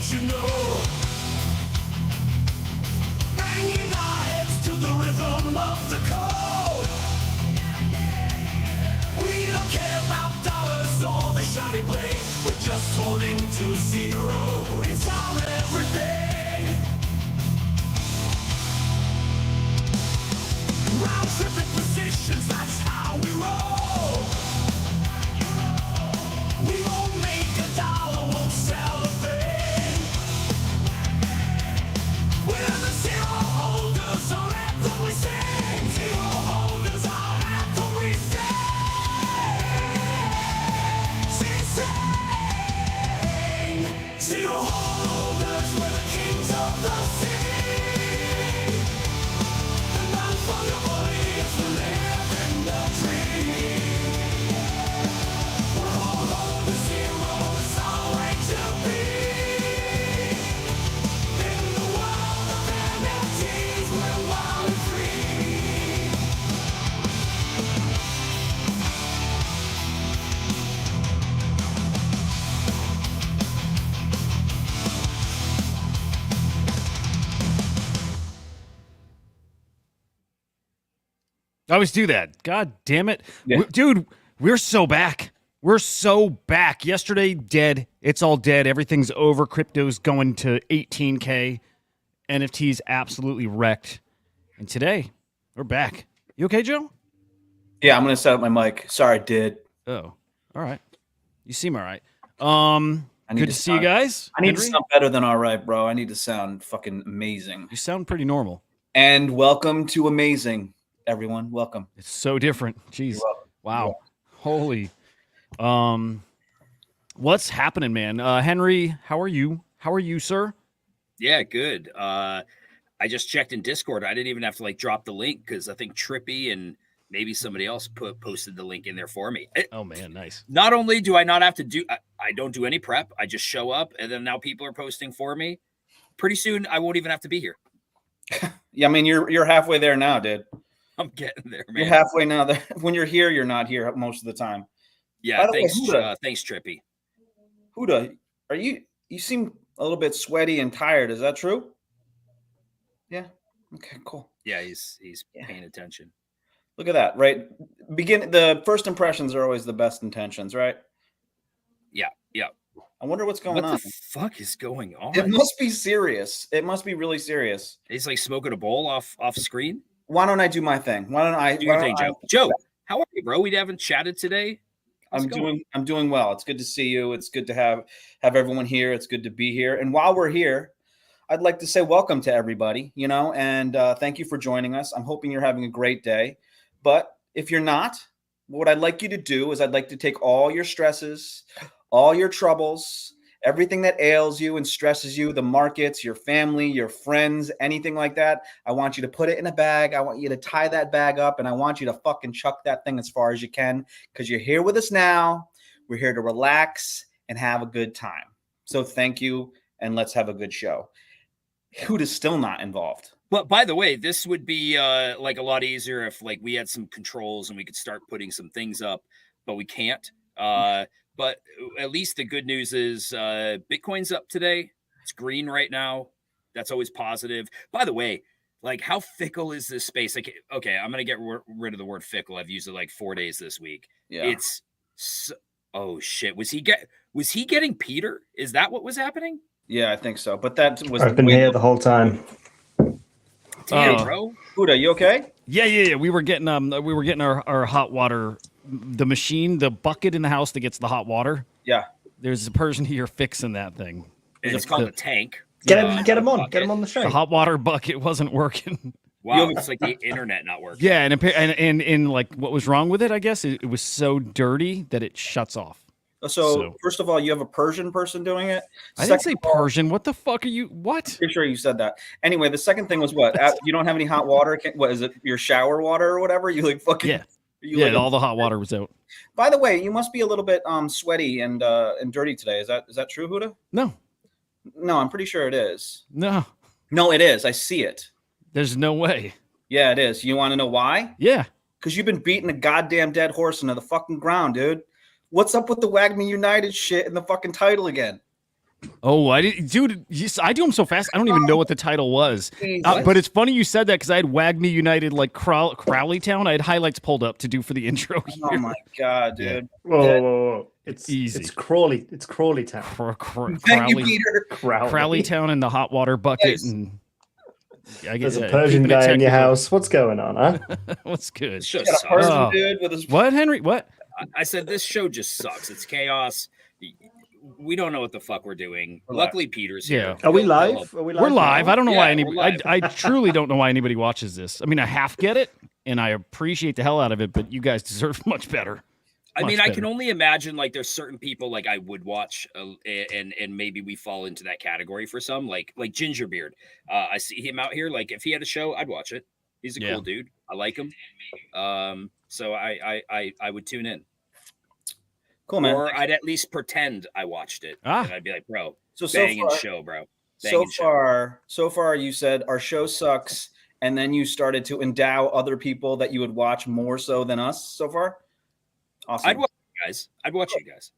don't you know? Banging our heads to the rhythm of the code. We don't care about dollars or the shiny blade. We're just holding to zero. It's our everything. Round tripping positions, that's how we roll. We won't make a dollar, won't sell a thing. We're the zero holders, our anthem we sing. Zero holders, our anthem we sing. Zero holders, we're the kings of the sea. The non-fungible is the living the dream. We're all over zero, it's our way to be. In the world of NFTs, we're wild and free. I always do that. God damn it. Yeah. Dude, we're so back. We're so back. Yesterday, dead. It's all dead. Everything's over. Crypto's going to 18K. NFT's absolutely wrecked. And today, we're back. You okay, Joe? Yeah, I'm going to set up my mic. Sorry, did. Oh, all right. You seem all right. need Good to to see you sound- guys. I need to Henry? sound better than all right, bro. I need to sound fucking amazing. You sound pretty normal. And welcome to Amazing, everyone. Welcome. It's so different. Jeez. You're welcome. Wow. Holy. What's happening, man? Henry, how are you? How are you, sir? Yeah, good. I just checked in Discord. I didn't even have to drop the link because I think Trippy and maybe somebody else posted the link in there for me. Oh man, nice. Not only do I not have to do, I don't do any prep. I just show up, and then now people are posting for me. Pretty soon, I won't even have to be here. Yeah, I mean, you're halfway there now, dude. I'm getting there, man. You're halfway now. There. When you're here, you're not here most of the time. Yeah, By the way, thanks, Huda. thanks, Trippy. Huda, are you seem a little bit sweaty and tired. Is that true? Yeah. Okay, cool. Yeah, he's Yeah. paying attention. Look at that, right? The first impressions are always the best intentions, right? Yeah. I wonder what's going What on. the fuck is going on? It must be serious. It must be really serious. He's smoking a bowl off screen. Why don't I do my thing? Why don't I Do your thing, Joe. Joe, how are you, bro? We haven't chatted today. How's it going? I'm doing well. It's good to see you. It's good to have everyone here. It's good to be here. And while we're here, I'd like to say welcome to everybody, and thank you for joining us. I'm hoping you're having a great day. But if you're not, what I'd like you to do is I'd like to take all your stresses, all your troubles, everything that ails you and stresses you, the markets, your family, your friends, anything like that. I want you to put it in a bag. I want you to tie that bag up, and I want you to fucking chuck that thing as far as you can, because you're here with us now. We're here to relax and have a good time. So thank you, and let's have a good show. Huda's still not involved. But by the way, this would be a lot easier if we had some controls and we could start putting some things up, but we can't. But at least the good news is Bitcoin's up today. It's green right now. That's always positive. By the way, how fickle is this space? Okay, I'm going to get rid of the word fickle. I've used it 4 days this week. Yeah. It's oh shit. Was he getting Peter? Is that what was happening? Yeah, I think so. But that was I've been here the whole time. Damn, bro. Huda, you okay? Yeah. We were getting our hot water, the machine, the bucket in the house that gets the hot water. Yeah. There's a person here fixing that thing. It's called a tank. Get him on the show. The hot water bucket wasn't working. Wow, it's like the internet not working. Yeah, and what was wrong with it? I guess it was so dirty that it shuts off. So first of all, you have a Persian person doing it. I didn't say Persian. What the fuck are you? What? Pretty sure you said that. Anyway, the second thing was what? You don't have any hot water? What is it? Your shower water or whatever? You fucking yeah. All the hot water was out. By the way, you must be a little bit sweaty and dirty today. Is that true, Huda? No, I'm pretty sure it is. No, it is. I see it. There's no way. Yeah, it is. You want to know why? Yeah, because you've been beating a goddamn dead horse into the fucking ground, dude. What's up with the Wagme United shit and the fucking title again? Oh, I did, dude. I do them so fast. I don't even know what the title was. But it's funny you said that because I had Wagme United like Crowley Town. I had highlights pulled up to do for the intro. Oh Here. my god, dude! Whoa. It's easy. It's Crawley. It's Crawley Town. Thank you, Crowley, Peter. Crowley Town and the hot water bucket. Nice. And I There's get a Persian guy in your house. What's going on, huh? What's good? This show Got a sucks. Persian Oh. dude with his What, Henry? What? I said this show just sucks. It's chaos. We don't know what the fuck we're doing. Relax. Luckily, Peter's Yeah. here. Are we He'll live? help. Are we live? We're live. now? I don't know Yeah, why we're anybody. live. I truly don't know why anybody watches this. I mean, I half get it, and I appreciate the hell out of it. But you guys deserve much better. I mean, Much I can better. only imagine like there's certain people like I would watch, and maybe we fall into that category for some, like Gingerbeard. I see him out here. Like if he had a show, I'd watch it. He's a Yeah. cool dude. I like him. So I would tune in, cool man. or I'd at least pretend I watched it, and I'd be like, bro, So banging far, show, bro. so Banging show. far, you said our show sucks, and then you started to endow other people that you would watch more so than us. So far, awesome. I'd watch you guys. I'd watch you guys.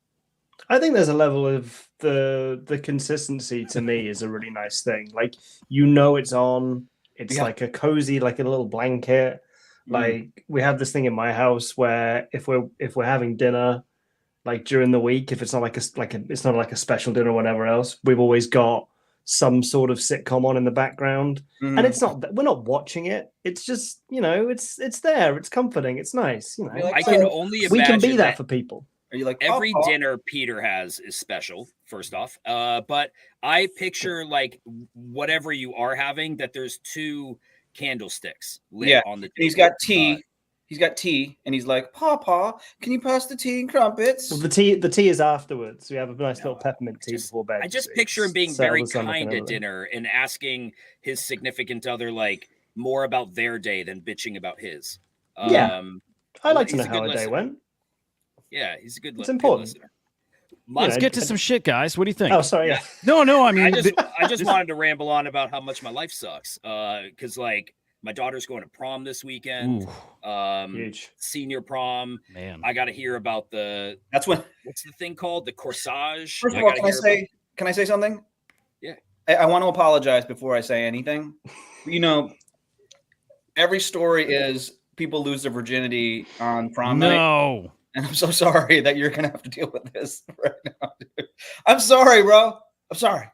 I think there's a level of the consistency to me is a really nice thing. Like it's on. It's Yeah. like a cozy, like a little blanket. Like we have this thing in my house where if we're having dinner, like during the week, if it's not it's not like a special dinner or whatever else, we've always got some sort of sitcom on in the background. Mhm. And it's not we're not watching it. It's just it's there. It's comforting. It's nice. You're like, I So can only imagine we can be that that for people. Are you like every "Papa?" dinner Peter has is special, first off. But I picture like whatever you are having, that there's two candlesticks lit Yeah, on the table. And he's got tea. He's got tea, and he's like, "Papa, can you pass the tea and crumpets?" Well, the tea is afterwards. We have a nice little peppermint tea before bed. I just you see. picture him being Settle very the stomach and kind at everything. dinner and asking his significant other like more about their day than bitching about his. Yeah. I like to know he's a how good a day listener. went. Yeah, he's a good, It's good important. listener. Let's get to some shit, guys. What do you think? Oh, sorry. Yeah. No. I mean, I just wanted to ramble on about how much my life sucks. Because like my daughter's going to prom this weekend. Huge. Senior prom. man. I got to hear about That's when. what's the thing called? The corsage. First of all, gotta can I hear say? Can I say something? Yeah. I want to apologize before I say anything. Every story is people lose their virginity on prom night. No. And I'm so sorry that you're gonna have to deal with this right now, dude. I'm sorry, bro. I'm sorry.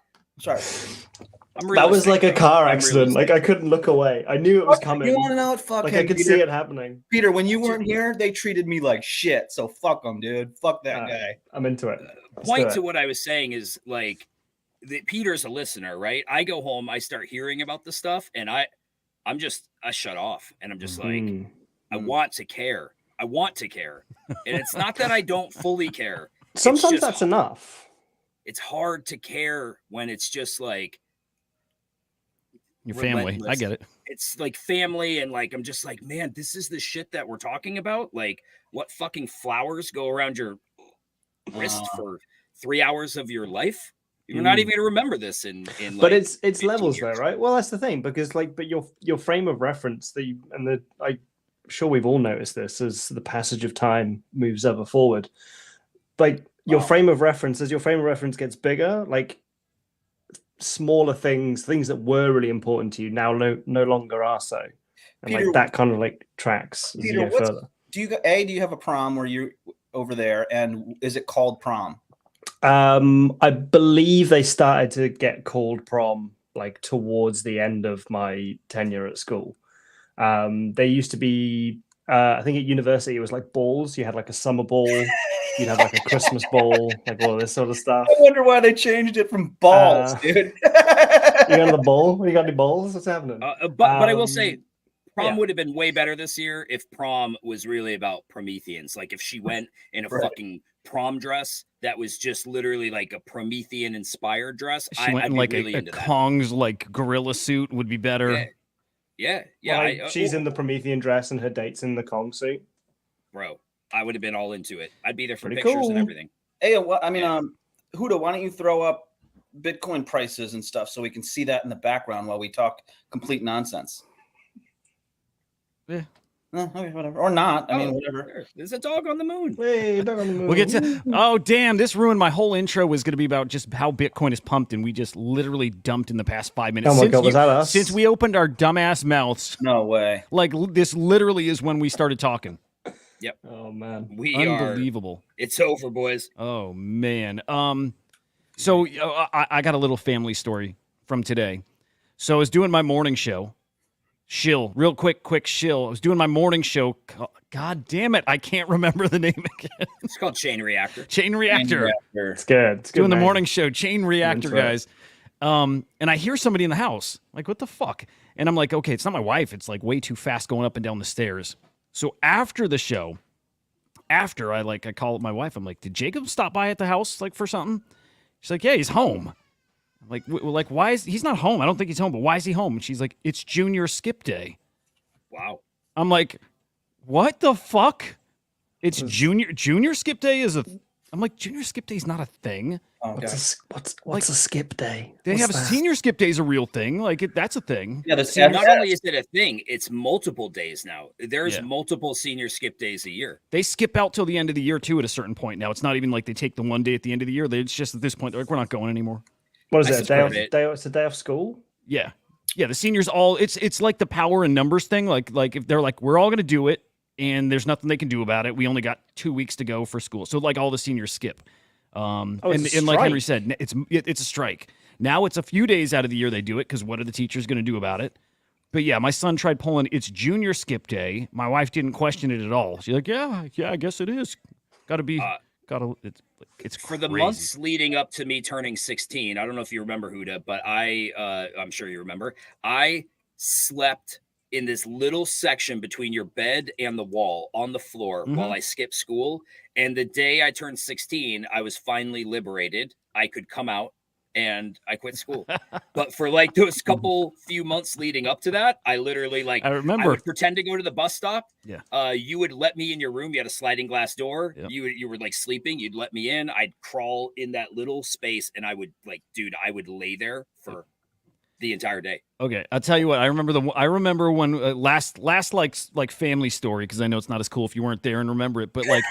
I'm That was like a realistic, car I'm accident. realistic. Like I couldn't look away. I knew it was You coming. want to know what? Fuck Like him, I could Peter. see it happening. Peter, when you weren't here, they treated me like shit. So fuck them, dude. Fuck that guy. I'm into it. Let's Point do to it. what I was saying is like Peter's a listener, right? I go home, I start hearing about the stuff, and I shut off, and I'm just like, Mm. I want to care. I want to care, and it's not that I don't fully care. Sometimes just- that's enough. It's hard to care when it's just like Your family. I relentless. get it. It's like family, and like I'm just like, man, this is the shit that we're talking about. Like, what fucking flowers go around your wrist for 3 hours of your life? You're not even gonna remember this in like, But it's 15 levels years. though, right? Well, that's the thing because but your frame of reference, I'm sure we've all noticed this as the passage of time moves ever forward. Like your frame of reference, as your frame of reference gets bigger, like smaller things that were really important to you now no longer are so. And Peter, like that kind of like tracks as Peter, you go further. do you have a prom where you're over there, and is it called prom? I believe they started to get called prom like towards the end of my tenure at school. They used to be, I think at university it was like balls. You had like a summer ball, you'd have like a Christmas ball, like all this sort of stuff. I wonder why they changed it from balls, dude. You got the ball? You got any balls? What's happening? But I will say, prom yeah. would have been way better this year if prom was really about Prometheans. Like if she went in a Right. fucking prom dress that was just literally like a Promethean inspired dress. She went I'd in be like really a into that. Kong's like gorilla suit would be better. Yeah. Well, like, she's in the Promethean dress and her date's in the Kong suit. Bro, I would have been all into it. I'd be there for Pretty pictures cool. and everything. Hey, Huda, why don't you throw up Bitcoin prices and stuff so we can see that in the background while we talk complete nonsense? Yeah. Okay, whatever, or not. I mean, whatever. Sure. There's a dog on the moon. Hey, dog on the moon. We'll get to. Oh, damn! This ruined my whole intro. Was going to be about just how Bitcoin is pumped, and we just literally dumped in the past 5 minutes. Oh my God, was that us? Since we opened our dumbass mouths, No way. like this literally is when we started talking. Yep. Oh man. We are. Unbelievable. It's over, boys. Oh man. So I got a little family story from today. So I was doing my morning show. Real quick shill. I was doing my morning show. God damn it. I can't remember the name again. It's called Chain Reactor. Chain Reactor. It's good. It's good. Doing the man. morning show. Chain Reactor, That's right. guys. And I hear somebody in the house. Like, what the fuck? And I'm like, okay, it's not my wife. It's like way too fast going up and down the stairs. So after the show, I call my wife. I'm like, did Jacob stop by at the house like for something? She's like, yeah, he's home. I'm like, why is he's not home? I don't think he's home, but why is he home? And she's like, it's junior skip day. Wow. I'm like, what the fuck? It's junior skip day is a. I'm like, junior skip day is not a thing. Okay. What's a skip day? They What's have a that? senior skip day is a real thing. Like that's a thing. Yeah, See, not only is it a thing, it's multiple days now. There's Yeah. multiple senior skip days a year. They skip out till the end of the year too. At a certain point now, it's not even like they take the one day at the end of the year. It's just at this point, they're like, we're not going anymore. What is I it? support it. It's a day off school. Yeah. The seniors all. It's like the power and numbers thing. Like if they're like, we're all gonna do it, and there's nothing they can do about it. We only got 2 weeks to go for school, so like all the seniors skip. It's a and like Henry strike. said, it's a strike. Now it's a few days out of the year they do it because what are the teachers going to do about it? But yeah, my son tried pulling. It's junior skip day. My wife didn't question it at all. She's like, yeah, I guess it is. Got to be. It's For the crazy. months leading up to me turning 16. I don't know if you remember, Huda, but I'm sure you remember. I slept in this little section between your bed and the wall on the floor while I skipped school. And the day I turned 16, I was finally liberated. I could come out and I quit school. But for like those few months leading up to that, I literally I remember. I would pretend to go to the bus stop. Yeah. You would let me in your room. You had a sliding glass door. Yep. You were like sleeping. You'd let me in. I'd crawl in that little space and I would I would lay there for the entire day. Okay, I'll tell you what. I remember when last like family story because I know it's not as cool if you weren't there and remember it. But like,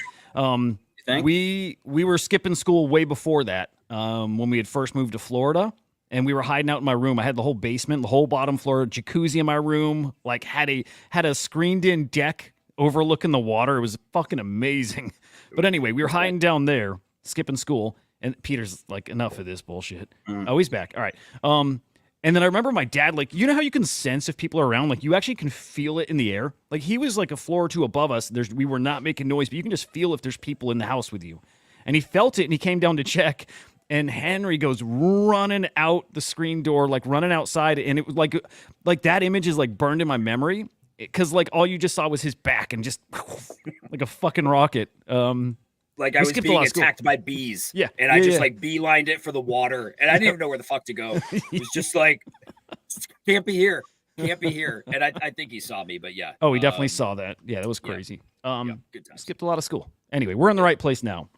we were skipping school way before that when we had first moved to Florida, and we were hiding out in my room. I had the whole basement, the whole bottom floor, jacuzzi in my room. Like had a screened in deck overlooking the water. It was fucking amazing. But anyway, we were hiding down there, skipping school, and Peter's like, enough of this bullshit. Oh, he's back. All right. And then I remember my dad, like, you know how you can sense if people are around? Like, you actually can feel it in the air. Like, he was like a floor or two above us. We were not making noise, but you can just feel if there's people in the house with you. And he felt it, and he came down to check. And Henry goes running out the screen door, like running outside. And it was like that image is like burned in my memory. Because like all you just saw was his back and just like a fucking rocket. Like I was being attacked by bees. Yeah. And I just like beelined it for the water. And I didn't even know where the fuck to go. It was just like, can't be here. Can't be here. And I think he saw me, but yeah. Oh, he definitely saw that. Yeah, that was crazy. Yeah, good times. Skipped a lot of school. Anyway, we're in the right place now.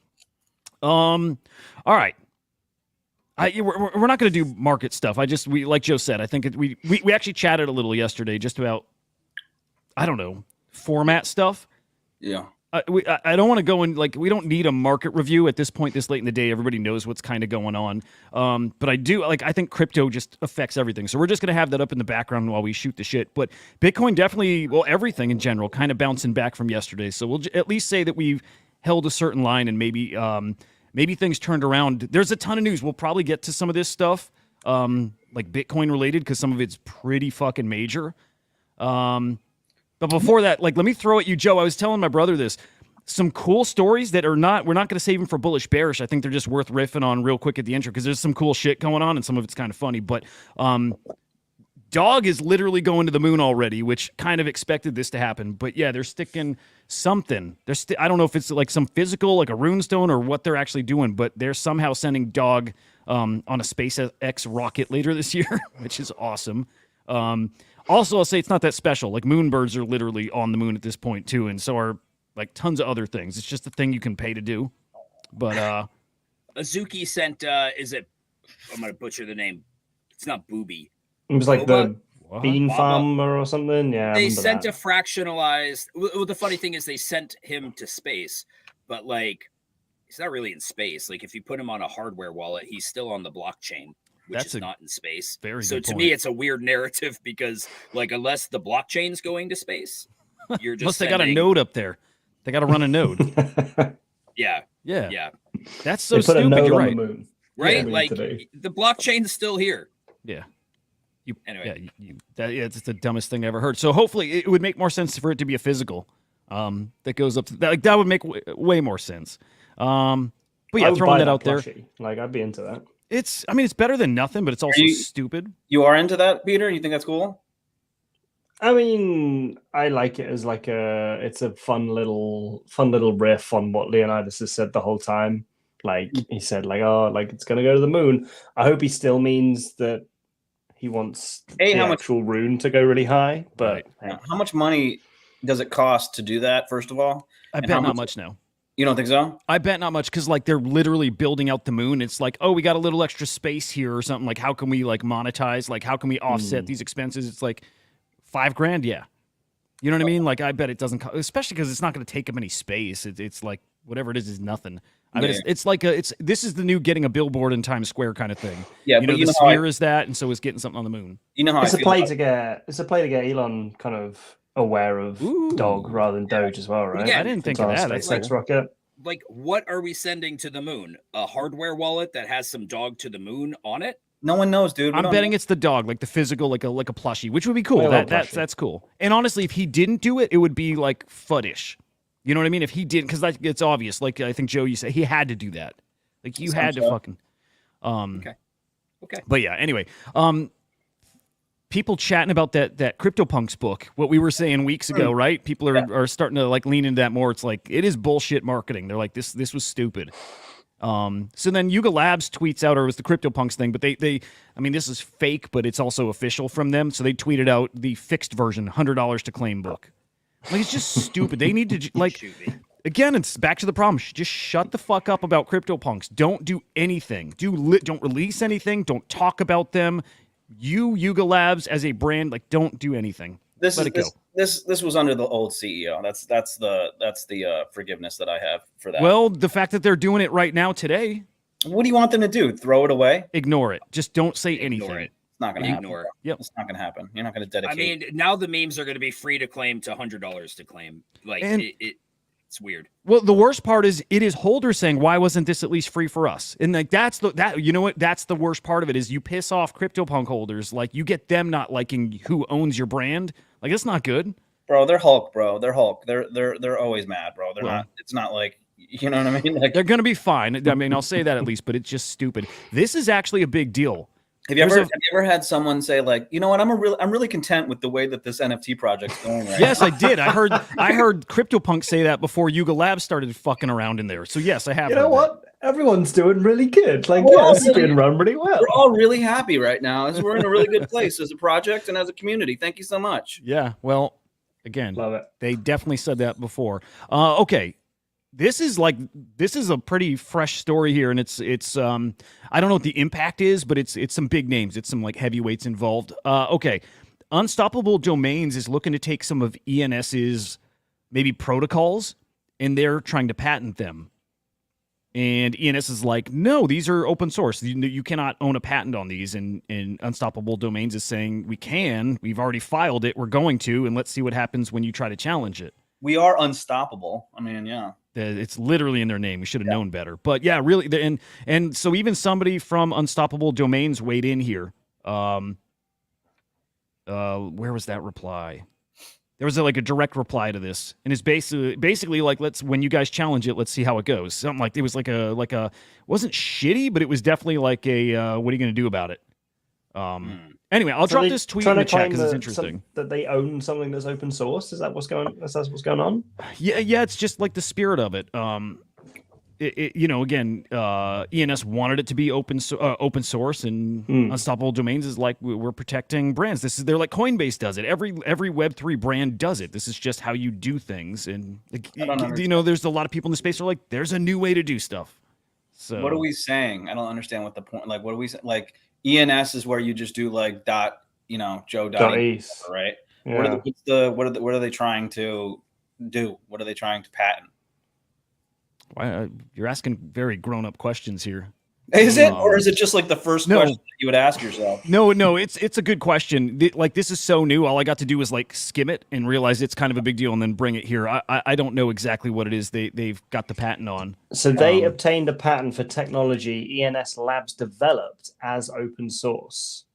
All right. We're not going to do market stuff. We like Joe said, I think we actually chatted a little yesterday just about, I don't know, format stuff. Yeah. I don't want to go in, like, we don't need a market review at this point, this late in the day. Everybody knows what's kind of going on. But I think crypto just affects everything. So we're just going to have that up in the background while we shoot the shit. But Bitcoin definitely, well, everything in general, kind of bouncing back from yesterday. So we'll at least say that we've held a certain line and maybe things turned around. There's a ton of news. We'll probably get to some of this stuff, like Bitcoin related, because some of it's pretty fucking major. But before that, like, let me throw at you, Joe. I was telling my brother this. Some cool stories that we're not going to save them for bullish bearish. I think they're just worth riffing on real quick at the intro because there's some cool shit going on and some of it's kind of funny. But Dog is literally going to the moon already, which kind of expected this to happen. But yeah, they're sticking something. I don't know if it's like some physical, like a runestone, or what they're actually doing, but they're somehow sending Dog on a SpaceX rocket later this year, which is awesome. Also, I'll say it's not that special. Like, moonbirds are literally on the moon at this point, too, and so are, like, tons of other things. It's just a thing you can pay to do. But, Azuki sent, I'm going to butcher the name. It's not Booby. It was like Boba? Bean Baba. farmer or something. Yeah, I They remember sent that. a fractionalized. Well, the funny thing is they sent him to space, but like he's not really in space. Like if you put him on a hardware wallet, he's still on the blockchain, which That's is a not in space. very So good to point. me, it's a weird narrative because like unless the blockchain's going to space, you're just Unless they got a sending- node up there. They got to run a node. Yeah, Yeah. yeah, That's so They put a stupid. node You're on right. the moon. right. Yeah, Like today. the blockchain's still here. Yeah. You, Anyway. it's the dumbest thing I ever heard. So hopefully it would make more sense for it to be a physical that goes up. That would make way more sense. But I yeah, would throwing buy that out there. plushie. Like I'd be into that. It's better than nothing, but it's also stupid. You are into that, Peter? You think that's cool? I mean, I like it as like it's a fun little riff on what Leonidas has said the whole time. Like he said, like, oh, like it's gonna go to the moon. I hope he still means that he wants Hey, the how much- actual rune to go really high. But hey, How much money does it cost to do that? First of all, I And bet how not much- much now. you don't think so? I bet not much because like they're literally building out the moon. It's like, oh, we got a little extra space here or something. Like, how can we like monetize? Like, how can we offset these expenses? It's like $5,000. Yeah, you know what I mean? Like, I bet it doesn't, especially because it's not going to take up any space. It's like whatever it is nothing. I bet Yeah. it's like this is the new getting a billboard in Times Square kind of thing. Yeah, you know, but you the know how sphere is that, and so is getting something on the moon. You know how it's I a feel play about- to get Elon kind of aware of Ooh. Dog rather than Doge as well, right? again, I didn't think of that. That's SpaceX cool. rocket. Like, what are we sending to the moon? A hardware wallet that has some dog to the moon on it? No one knows, dude. We I'm don't betting know. it's the dog, like the physical, like a plushie, which would be cool. Like a little plushie. That's cool. And honestly, if he didn't do it, it would be like fuddish. You know what I mean? If he didn't, because it's obvious. Like I think Joe, you said he had to do that. Like you had to so. fucking. Okay. But yeah, anyway, people chatting about that CryptoPunks book, what we were saying weeks ago, right? People are starting to like lean into that more. It's like it is bullshit marketing. They're like this was stupid. So then Yuga Labs tweets out, or it was the CryptoPunks thing, but they I mean this is fake, but it's also official from them. So they tweeted out the fixed version, $100 to claim book. Like it's just stupid. They need to like. Shoot me. Again, it's back to the problem. Just shut the fuck up about CryptoPunks. Don't do anything. Don't release anything. Don't talk about them. Yuga Labs as a brand, like don't do anything. This Let is it go. this was under the old CEO. That's the forgiveness that I have for that. Well, the fact that they're doing it right now today, what do you want them to do? Throw it away? ignore it. Just don't say anything. Ignore it. It's not going to happen. Ignore it. Yep. It's not going to happen. You're not going to dedicate. I mean, now the memes are going to be free to claim to $100 to claim. Like And- it's weird. Well, the worst part is it is holders saying, "Why wasn't this at least free for us?" And like that's you know what? That's the worst part of it is you piss off CryptoPunk holders. Like you get them not liking who owns your brand. Like it's not good. bro, they're Hulk, bro. They're Hulk. They're always mad, bro. They're Well- not. It's not like you know what I mean. Like, They're gonna be fine. I mean, I'll say that at least, but it's just stupid. This is actually a big deal. have you there's ever had someone say like, you know what? I'm really content with the way that this NFT project's going right Yes, now. I did. I heard CryptoPunk say that before Yuga Labs started fucking around in there. So yes, I have. You know heard that. what? Everyone's doing really good. Like, We're yeah, all this is really- being run really well. We're all really happy right now. We're in a really good place as a project and as a community. Thank you so much. Yeah. Well, again, Love it. they definitely said that before. Okay. This is a pretty fresh story here, and it's I don't know what the impact is, but it's some big names. It's some like heavyweights involved. Okay. Unstoppable Domains is looking to take some of ENS's maybe protocols, and they're trying to patent them. And ENS is like, no, these are open source. You cannot own a patent on these. And Unstoppable Domains is saying, we can. We've already filed it. We're going to. And let's see what happens when you try to challenge it. We are unstoppable. I mean, yeah. It's literally in their name. We should have known better. But yeah, really. And so even somebody from Unstoppable Domains weighed in here. Where was that reply? There was like a direct reply to this, and it's basically like, when you guys challenge it, let's see how it goes. Something like, it was like a wasn't shitty, but it was definitely like a what are you going to do about it? Anyway, I'll drop they this tweet trying in the to chat claim because it's that interesting. that they own something that's open source. Is that what's going? Is that what's going on? Yeah, it's just like the spirit of it. Again, ENS wanted it to be open source, and Unstoppable Domains is like, we're protecting brands. They're like Coinbase does it. Every Web3 brand does it. This is just how you do things. And there's a lot of people in the space who are like, there's a new way to do stuff. So What are we saying? I don't understand what the point. Like, what are we saying? Like, ENS is where you just do like Joe Dotties. right? Yeah. What are they trying to do? What are they trying to patent? Why, you're asking very grown-up questions here. Is it, or is it just like the first No. question that you would ask yourself? No, it's a good question. Like, this is so new. All I got to do was like skim it and realize it's kind of a big deal, and then bring it here. I don't know exactly what it is they've got the patent on. So they obtained a patent for technology ENS Labs developed as open source.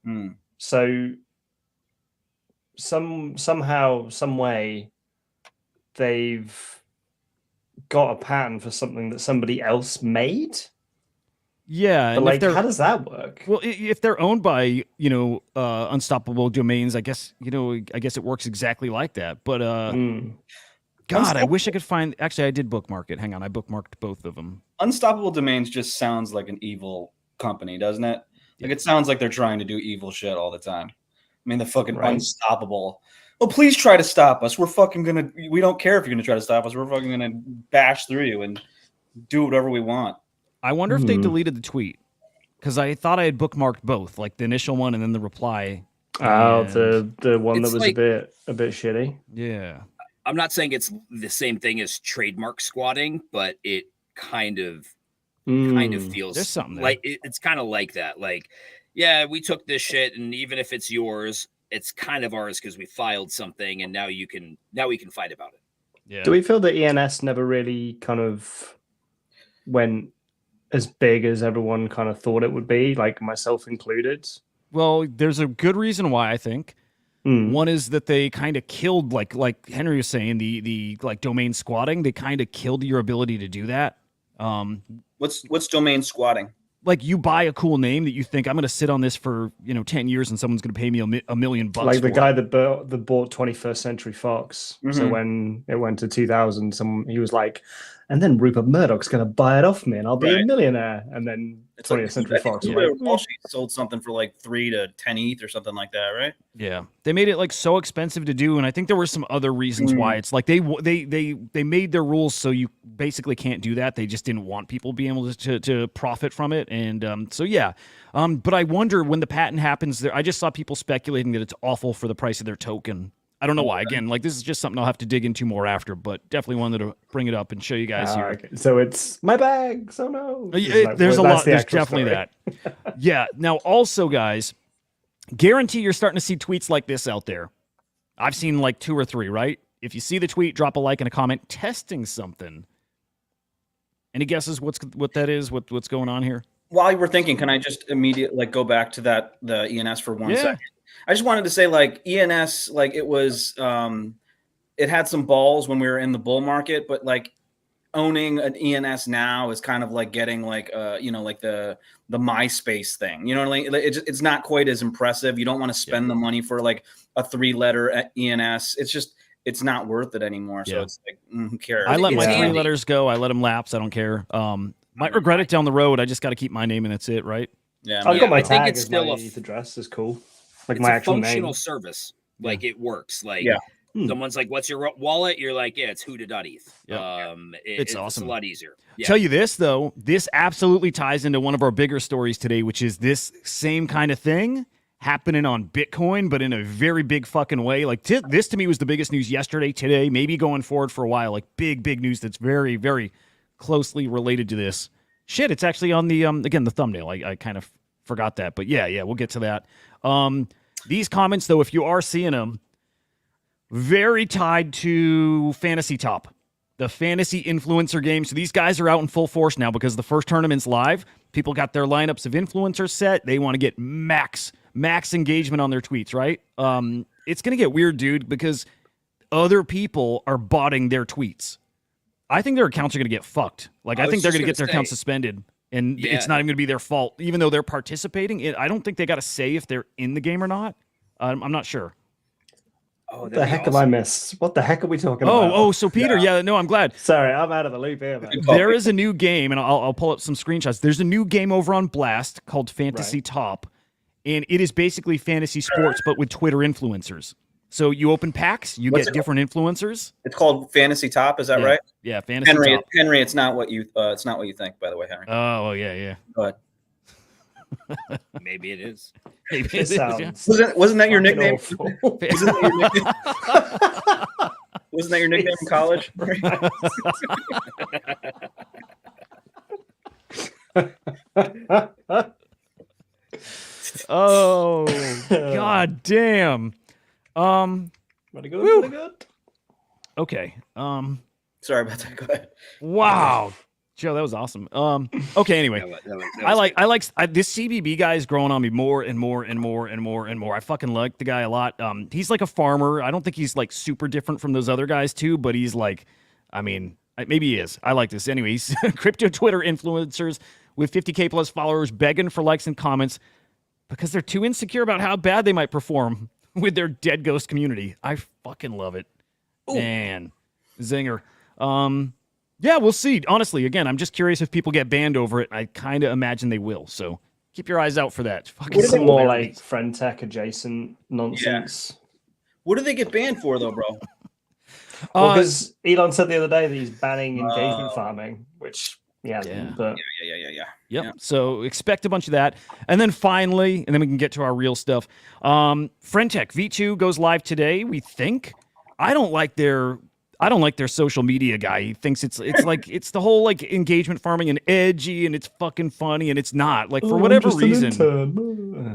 So somehow, some way, they've got a patent for something that somebody else made. Yeah, But and like, how does that work? Well, if they're owned by unstoppable domains, I guess it works exactly like that. But God, I wish I could find. Actually, I did bookmark it. Hang on, I bookmarked both of them. Unstoppable Domains just sounds like an evil company, doesn't it? Like, it sounds like they're trying to do evil shit all the time. I mean, they're fucking unstoppable. Well, please try to stop us. We don't care if you're gonna try to stop us. We're fucking gonna bash through you and do whatever we want. I wonder if they deleted the tweet, because I thought I had bookmarked both, like the initial one and then the reply. Oh, the one that was like, a bit shitty. Yeah. I'm not saying it's the same thing as trademark squatting, but it kind of feels There's something there. like it's kind of like that. Like, yeah, we took this shit, and even if it's yours, it's kind of ours because we filed something, and now we can fight about it. Yeah. Do we feel that ENS never really kind of went as big as everyone kind of thought it would be, like myself included? Well, there's a good reason why, I think. One is that they kind of killed, like Henry was saying, the like domain squatting. They kind of killed your ability to do that. What's domain squatting? Like, you buy a cool name that you think, I'm going to sit on this for 10 years and someone's going to pay me $1 million. Like the guy that bought 21st Century Fox. So when it went to 2000, he was like, and then Rupert Murdoch's going to buy it off me and I'll be a millionaire. And then 20th Century Fox sold something for like 3 to 10 ETH or something like that, right? Yeah, they made it like so expensive to do, and I think there were some other reasons why. It's like they made their rules so you basically can't do that. They just didn't want people being able to profit from it, and so yeah. But I wonder when the patent happens. I just saw people speculating that it's awful for the price of their token. I don't know why. Again, like, this is just something I'll have to dig into more after, but definitely wanted to bring it up and show you guys here. Okay. So it's my bag. So no, there's a lot. There's definitely that. Yeah. Now, also, guys, guarantee you're starting to see tweets like this out there. I've seen like 2 or 3. Right? If you see the tweet, drop a like and a comment testing something. Any guesses what that is? What's going on here? While you were thinking, can I just immediately go back to the ENS for 1 second? I just wanted to say, like, ENS, like, it was, it had some balls when we were in the bull market, but like owning an ENS now is kind of like getting like, like the MySpace thing, like it's not quite as impressive. You don't want to spend the money for like a 3-letter ENS. It's not worth it anymore. So it's like, who cares? I let my 3 letters go. I let them lapse. I don't care. Might regret it down the road. I just got to keep my name and that's it. Right. Yeah. I've got my tag. I think it's still my ETH address is cool. Like it's my a actual functional name. service. Like, it works. Like, someone's like, "What's your wallet?" You're like, "Yeah, it's Huda.eth." It's awesome. It's a lot easier. Tell you this though, this absolutely ties into one of our bigger stories today, which is this same kind of thing happening on Bitcoin, but in a very big fucking way. Like, this to me was the biggest news yesterday, today, maybe going forward for a while. Like, big news that's very, very closely related to this. Shit, it's actually on the again the thumbnail. I kind of forgot that, but yeah, we'll get to that. These comments, though, if you are seeing them, very tied to Fantasy Top, the fantasy influencer game. So these guys are out in full force now because the first tournament's live. People got their lineups of influencers set. They want to get max engagement on their tweets, right? It's going to get weird, dude, because other people are botting their tweets. I think their accounts are going to get fucked. Like, I think they're going to get their accounts suspended. And it's not even going to be their fault, even though they're participating. I don't think they got to say if they're in the game or not. I'm not sure. Oh, what the heck have I missed? What the heck are we talking about? Oh, so Peter, I'm glad. Sorry, I'm out of the loop here, man. There is a new game, and I'll pull up some screenshots. There's a new game over on Blast called Fantasy Top, and it is basically fantasy sports, but with Twitter influencers. So you open packs, you get different influencers. It's called Fantasy Top, is that right? Yeah, Fantasy Top. Henry, it's not what you think, by the way, Henry. Oh, yeah. Go ahead. Maybe it is. Maybe It it is, yeah. sounds Wasn't that your fucking nickname? awful. Wasn't that your nickname? Wasn't that your nickname in college? Oh, god damn. Very good, Woo. very good. Okay. Sorry about that. Go ahead. Wow. Joe, that was awesome. Okay, anyway. I like this CBB guy is growing on me more and more and more and more and more. I fucking like the guy a lot. He's like a farmer. I don't think he's like super different from those other guys too, but he's like, I mean, maybe he is. I like this. Anyways, crypto Twitter influencers with 50K plus followers begging for likes and comments because they're too insecure about how bad they might perform with their dead ghost community. I fucking love it. Ooh. Man, zinger. Yeah, we'll see. Honestly, again, I'm just curious if people get banned over it. I kind of imagine they will. So keep your eyes out for that. Fucking Some more hilarious. like friend tech adjacent nonsense. What do they get banned for, though, bro? Because Elon said the other day that he's banning engagement farming, which he hasn't. Yeah. But Yeah. Yep. Yeah. So expect a bunch of that. And then finally, and then we can get to our real stuff. Friendtech V2 goes live today, we think. I don't like their social media guy. He thinks it's like it's the whole like engagement farming and edgy and it's fucking funny and it's not. Like for whatever reason.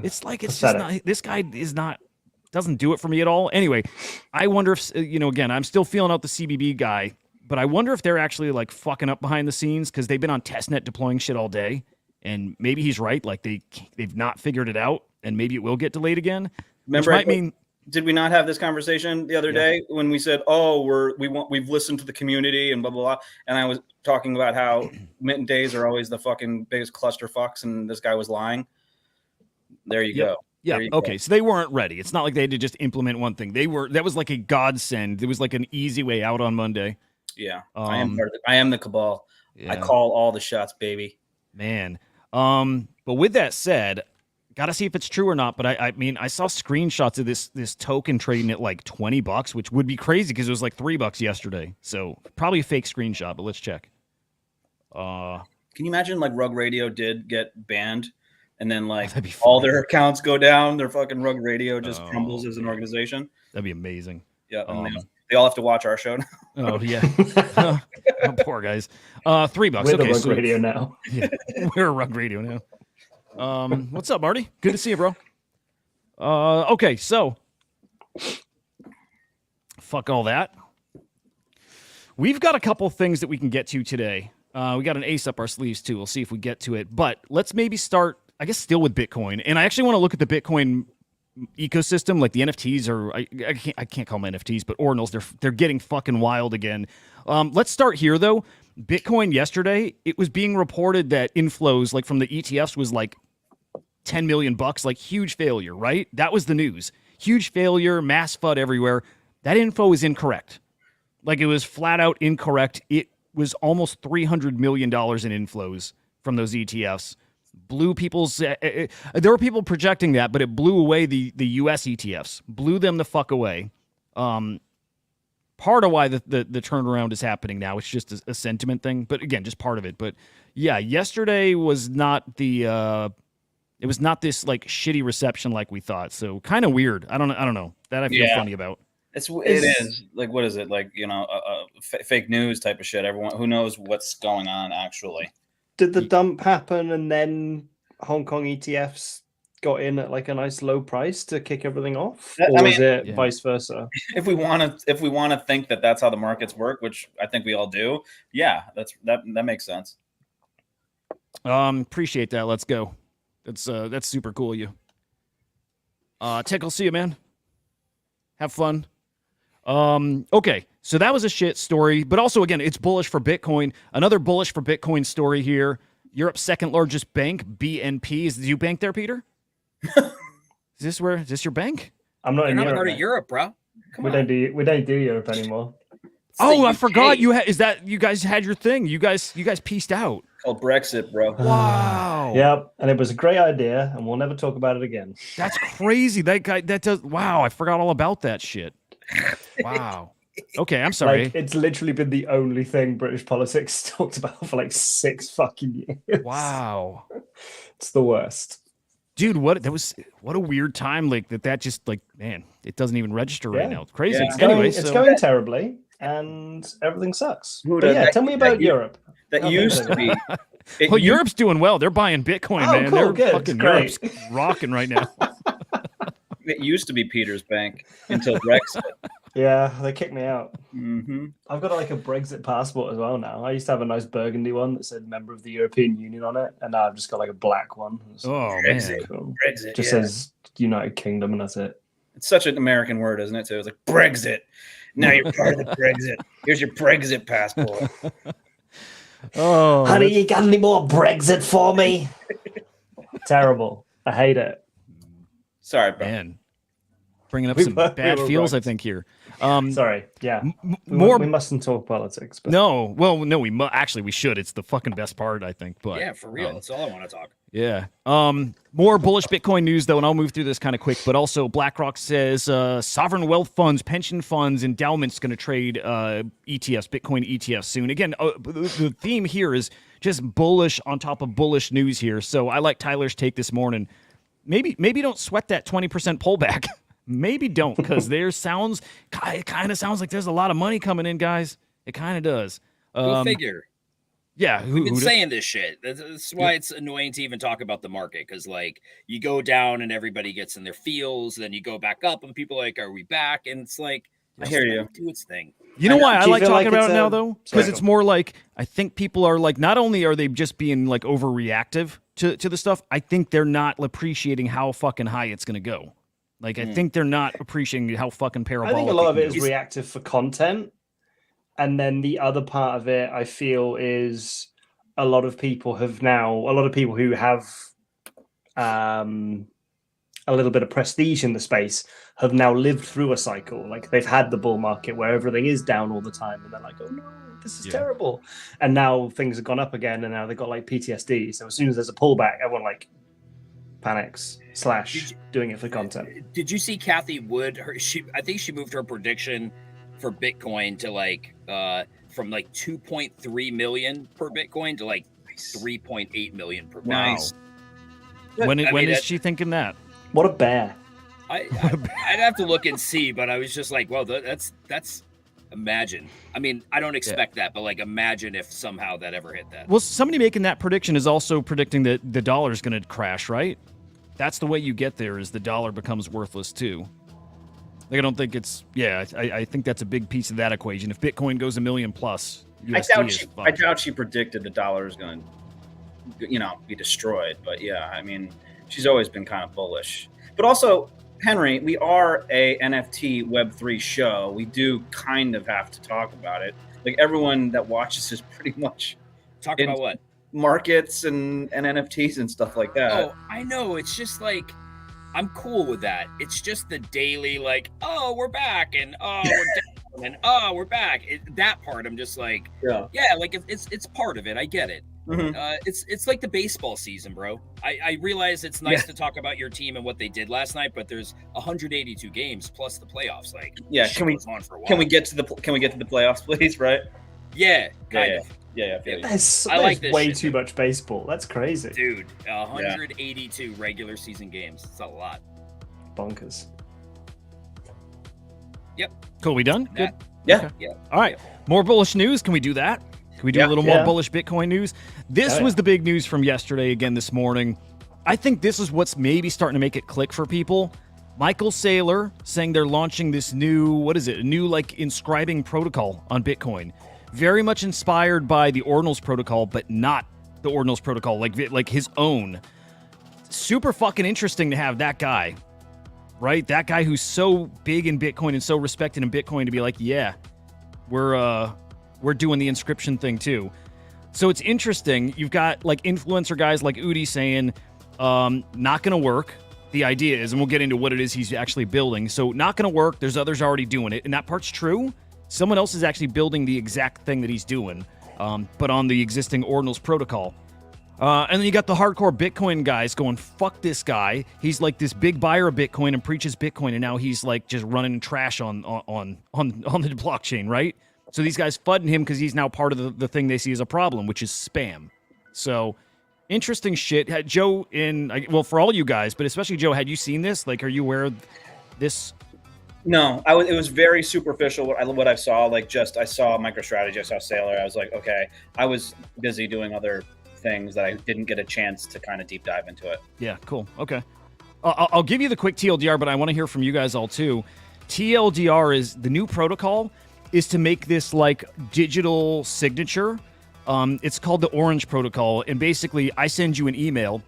It's like it's just not, this guy is not, doesn't do it for me at all. Anyway, I wonder if, again, I'm still feeling out the CBB guy, but I wonder if they're actually like fucking up behind the scenes because they've been on testnet deploying shit all day. And maybe he's right. Like they've not figured it out and maybe it will get delayed again. Remember, which might mean, did we not have this conversation the other day when we said, "Oh, we've listened to the community and blah blah blah," and I was talking about how mint days are always the fucking biggest clusterfucks, and this guy was lying. There you go. Yeah. There you Okay. go. So they weren't ready. It's not like they had to just implement one thing. That was like a godsend. It was like an easy way out on Monday. Yeah, I am part of I am the cabal. Yeah. I call all the shots, baby. Man. But with that said, got to see if it's true or not. But I mean, I saw screenshots of this token trading at like $20, which would be crazy because it was like $3 yesterday. So probably a fake screenshot, but let's check. Can you imagine like Rug Radio did get banned and then like That'd be all funny. their accounts go down? Their fucking Rug Radio just crumbles as an organization. That'd be amazing. Yeah. And they all have to watch our show now. Oh yeah. Oh, poor guys. $3. we're the Okay. Rug So Radio now. yeah, we're a Rug Radio now. What's up, Marty? Good to see you, bro. Okay, so fuck all that. We've got a couple things that we can get to today. We got an ace up our sleeves too. We'll see if we get to it. But let's maybe start, I guess, still with Bitcoin. And I actually want to look at the Bitcoin ecosystem, like the NFTs, or I can't call them NFTs, but Ordinals. They're getting fucking wild again. Let's start here though. Bitcoin yesterday, it was being reported that inflows, like from the ETFs, was like $10 million, like huge failure, right? That was the news. Huge failure, mass FUD everywhere. That info is incorrect. Like it was flat out incorrect. It was almost $300 million in inflows from those ETFs. Blew people's. There were people projecting that, but it blew away the US ETFs. Blew them the fuck away. Part of why the turnaround is happening now. It's just a sentiment thing, but again, just part of it. But yeah, yesterday was not the. It was not this like shitty reception like we thought. So kind of weird. I don't know. That I feel funny about. It is like, what is it like? Fake news type of shit. Everyone who knows what's going on actually. Did the dump happen and then Hong Kong ETFs got in at like a nice low price to kick everything off, or was it vice versa? If we want to think that that's how the markets work, which I think we all do, yeah, that makes sense. Appreciate that. Let's go. That's super cool of you. Tickle, see you, man. Have fun. Okay, so that was a shit story, but also again, it's bullish for Bitcoin. Another bullish for Bitcoin story here. Europe's second largest bank, BNP. Do you bank there, Peter? Is this your bank? I'm not You're in not Europe. part of mate. Europe, bro. Come We on. don't do Europe anymore. Oh, I forgot you had. Is that you guys had your thing? You guys pieced out. Called Brexit, bro. Wow. Yep, and it was a great idea, and we'll never talk about it again. That's crazy. That guy. That does. Wow. I forgot all about that shit. Wow. Okay, I'm sorry. Like, it's literally been the only thing British politics talked about for like 6 fucking years. Wow. It's the worst. Dude, what a weird time like that just like, man, it doesn't even register right Yeah. now. It's crazy. Yeah. It's going, Anyway, it's so going terribly, and everything sucks. Who But does yeah, that- tell me that about you- Europe. That How things used are to be. going. It well, used- Europe's doing well. They're buying Bitcoin, Oh, man. cool, They're good, fucking great. Europe's rocking right now. It used to be Peter's Bank until Brexit. Yeah, they kicked me out. Hmm. I've got like a Brexit passport as well now. I used to have a nice burgundy one that said member of the European Union on it, and now I've just got like a black one. It's Oh Brexit. man. cool. Brexit. Just yeah. says United Kingdom, and that's it. It's such an American word, isn't it? So it's like Brexit. Now you're part of the Brexit. Here's your Brexit passport. Oh, Honey, you got any more Brexit for me? Terrible. I hate it. Sorry, bro. man. Bringing up We some were- we bad were feels, I right. think here. Sorry. Yeah. More We mustn't talk politics. But No, well, no, actually we should. It's the fucking best part, I think. But Yeah, for real. That's all I want to talk. yeah. More bullish Bitcoin news though, and I'll move through this kind of quick. But also, BlackRock says sovereign wealth funds, pension funds, endowments going to trade ETFs, Bitcoin ETFs soon. Again, the theme here is just bullish on top of bullish news here. So I like Tyler's take this morning. Maybe don't sweat that 20% pullback. Maybe don't, because it kind of sounds like there's a lot of money coming in, guys. It kind of does. Go figure. Yeah, We've been who saying this shit. That's why it's annoying to even talk about the market, because like you go down and everybody gets in their feels, then you go back up and people are like, "Are we back?" And it's like, I hear you. do its thing. You know why I Do you like feel talking like about it's it now, a- though? Sorry, Because it's go. more like I think people are like, not only are they just being like overreactive to the stuff, I think they're not appreciating how fucking high it's going to go. Like, I think they're not appreciating how fucking parabolic. I think a lot of it can is go. reactive for content. And then the other part of it, I feel, is a lot of people who have a little bit of prestige in the space have now lived through a cycle. Like they've had the bull market where everything is down all the time, and they're like, "Oh no, this is Yeah. terrible." And now things have gone up again, and now they've got like PTSD. So as soon as there's a pullback, everyone like panics / doing it for content. Did you see Kathy Wood? I think she moved her prediction for Bitcoin to like from like 2.3 million per Bitcoin to like 3.8 million per Bitcoin. Nice. When I mean, is that- she thinking that? What a bear! I'd have to look and see, but I was just like, well, that's imagine. I mean, I don't expect that, but like imagine if somehow that ever hit that. Well, somebody making that prediction is also predicting that the dollar is going to crash, right? That's the way you get there, is the dollar becomes worthless too. Like, I don't think it's, I think that's a big piece of that equation. If Bitcoin goes $1 million plus, USD I doubt she predicted the dollar is going to, be destroyed. But yeah, I mean, she's always been kind of bullish. But also, Henry, we are a NFT Web3 show. We do kind of have to talk about it. Like everyone that watches is pretty much Talk about what? markets and NFTs and stuff like that. Oh, I know. It's just like I'm cool with that. It's just the daily like, oh, we're back, and oh, we're down, and oh, we're back. That part, I'm just like, Yeah. like it's part of it. I get it. Mhm. It's like the baseball season, bro. I realize it's nice to talk about your team and what they did last night, but there's 182 games plus the playoffs. Like, Yeah, shit can we- goes on for a while. Can we get to the playoffs, please? Right? Yeah, kind of. Yeah, I feel you. There's I like this way shit, too dude. much baseball. That's crazy. Dude, 182 regular season games. It's a lot. Bonkers. Cool, we done? Good. Yeah. Yeah. All right. More bullish news. Can we do that? Can we do a Yeah. little more Yeah. bullish Bitcoin news? This Yeah. was the big news from yesterday, again this morning. I think this is what's maybe starting to make it click for people. Michael Saylor saying they're launching this new, a new like inscribing protocol on Bitcoin. Very much inspired by the Ordinals protocol, but not the Ordinals protocol, like his own. Super fucking interesting to have that guy, right? That guy who's so big in Bitcoin and so respected in Bitcoin to be like, yeah, we're doing the inscription thing too. So it's interesting. You've got like influencer guys like Udi saying, not going to work. The idea is, and we'll get into what it is he's actually building. So not going to work. There's others already doing it. And that part's true. Someone else is actually building the exact thing that he's doing, but on the existing Ordinals protocol. And then you got the hardcore Bitcoin guys going, fuck this guy. He's like this big buyer of Bitcoin and preaches Bitcoin, and now he's like just running trash on the blockchain, right? So these guys fudding him because he's now part of the thing they see as a problem, which is spam. So Interesting shit. Joe, well, for all you guys, but especially Joe, had you seen this? Like, are you aware of this? No, it was very superficial. What I saw, like I saw MicroStrategy, I saw Saylor. I was like, okay. I was busy doing other things that I didn't get a chance to kind of deep dive into it. Yeah, cool. Okay. I'll give you the quick TLDR, but I want to hear from you guys all too. TLDR is the new protocol is to make this like digital signature. It's called the Orange Protocol, and basically, I send you an email.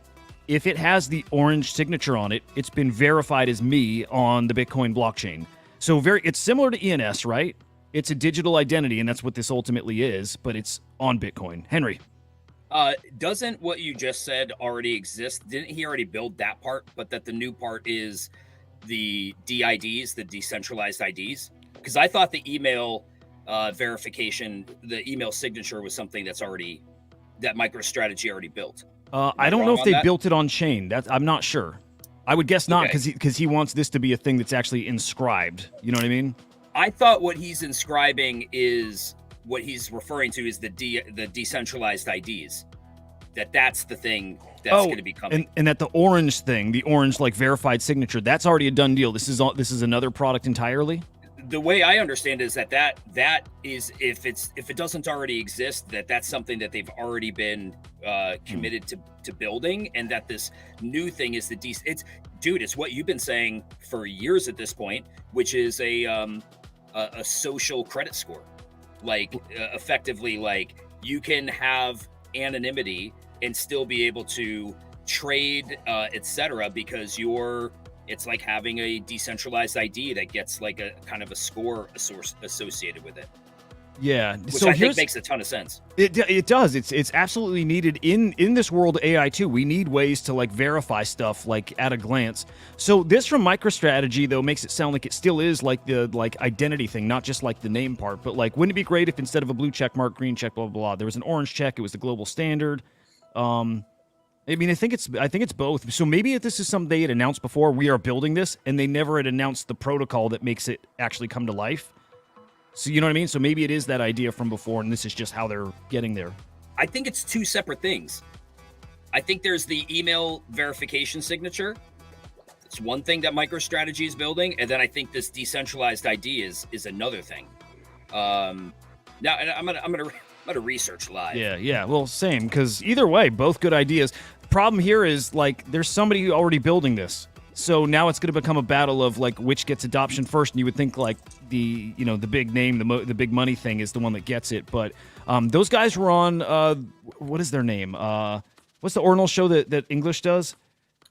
If it has the orange signature on it, it's been verified as me on the Bitcoin blockchain. So it's similar to ENS, right? It's a digital identity, and that's what this ultimately is, but it's on Bitcoin. Henry. Doesn't what you just said already exist? Didn't he already build that part, but that the new part is the DIDs, the decentralized IDs? Because I thought the email verification, the email signature was something that MicroStrategy already built. I don't know if they built it on chain. I'm not sure. I would guess not, because he wants this to be a thing that's actually inscribed. You know what I mean? I thought what he's inscribing is what he's referring to is the decentralized IDs. That's the thing that's going to be coming. And that the orange thing, the orange like verified signature, that's already a done deal. This is another product entirely. The way I understand it is that is if it doesn't already exist, that's something that they've already been committed to building, and that this new thing is it's what you've been saying for years at this point, which is a social credit score, like effectively like you can have anonymity and still be able to trade, etc., because it's like having a decentralized ID that gets like a kind of a score associated with it. Yeah, which I think makes a ton of sense. It does. It's absolutely needed in this world of AI too. We need ways to like verify stuff like at a glance. So this from MicroStrategy though makes it sound like it still is like the like identity thing, not just like the name part. But like, wouldn't it be great if instead of a blue check mark, green check, blah blah blah, there was an orange check? It was the global standard. I mean, I think it's both. So maybe if this is something they had announced before, we are building this, and they never had announced the protocol that makes it actually come to life. So you know what I mean? So maybe it is that idea from before, and this is just how they're getting there. I think it's two separate things. I think there's the email verification signature. It's one thing that MicroStrategy is building, and then I think this decentralized ID is another thing. Now, and I'm gonna research live. Yeah. Well, same, because either way, both good ideas. Problem here is like there's somebody already building this, so now it's going to become a battle of like which gets adoption first. And you would think like the big name, the big money thing is the one that gets it. But those guys were on what is their name? What's the Ordinals show that English does?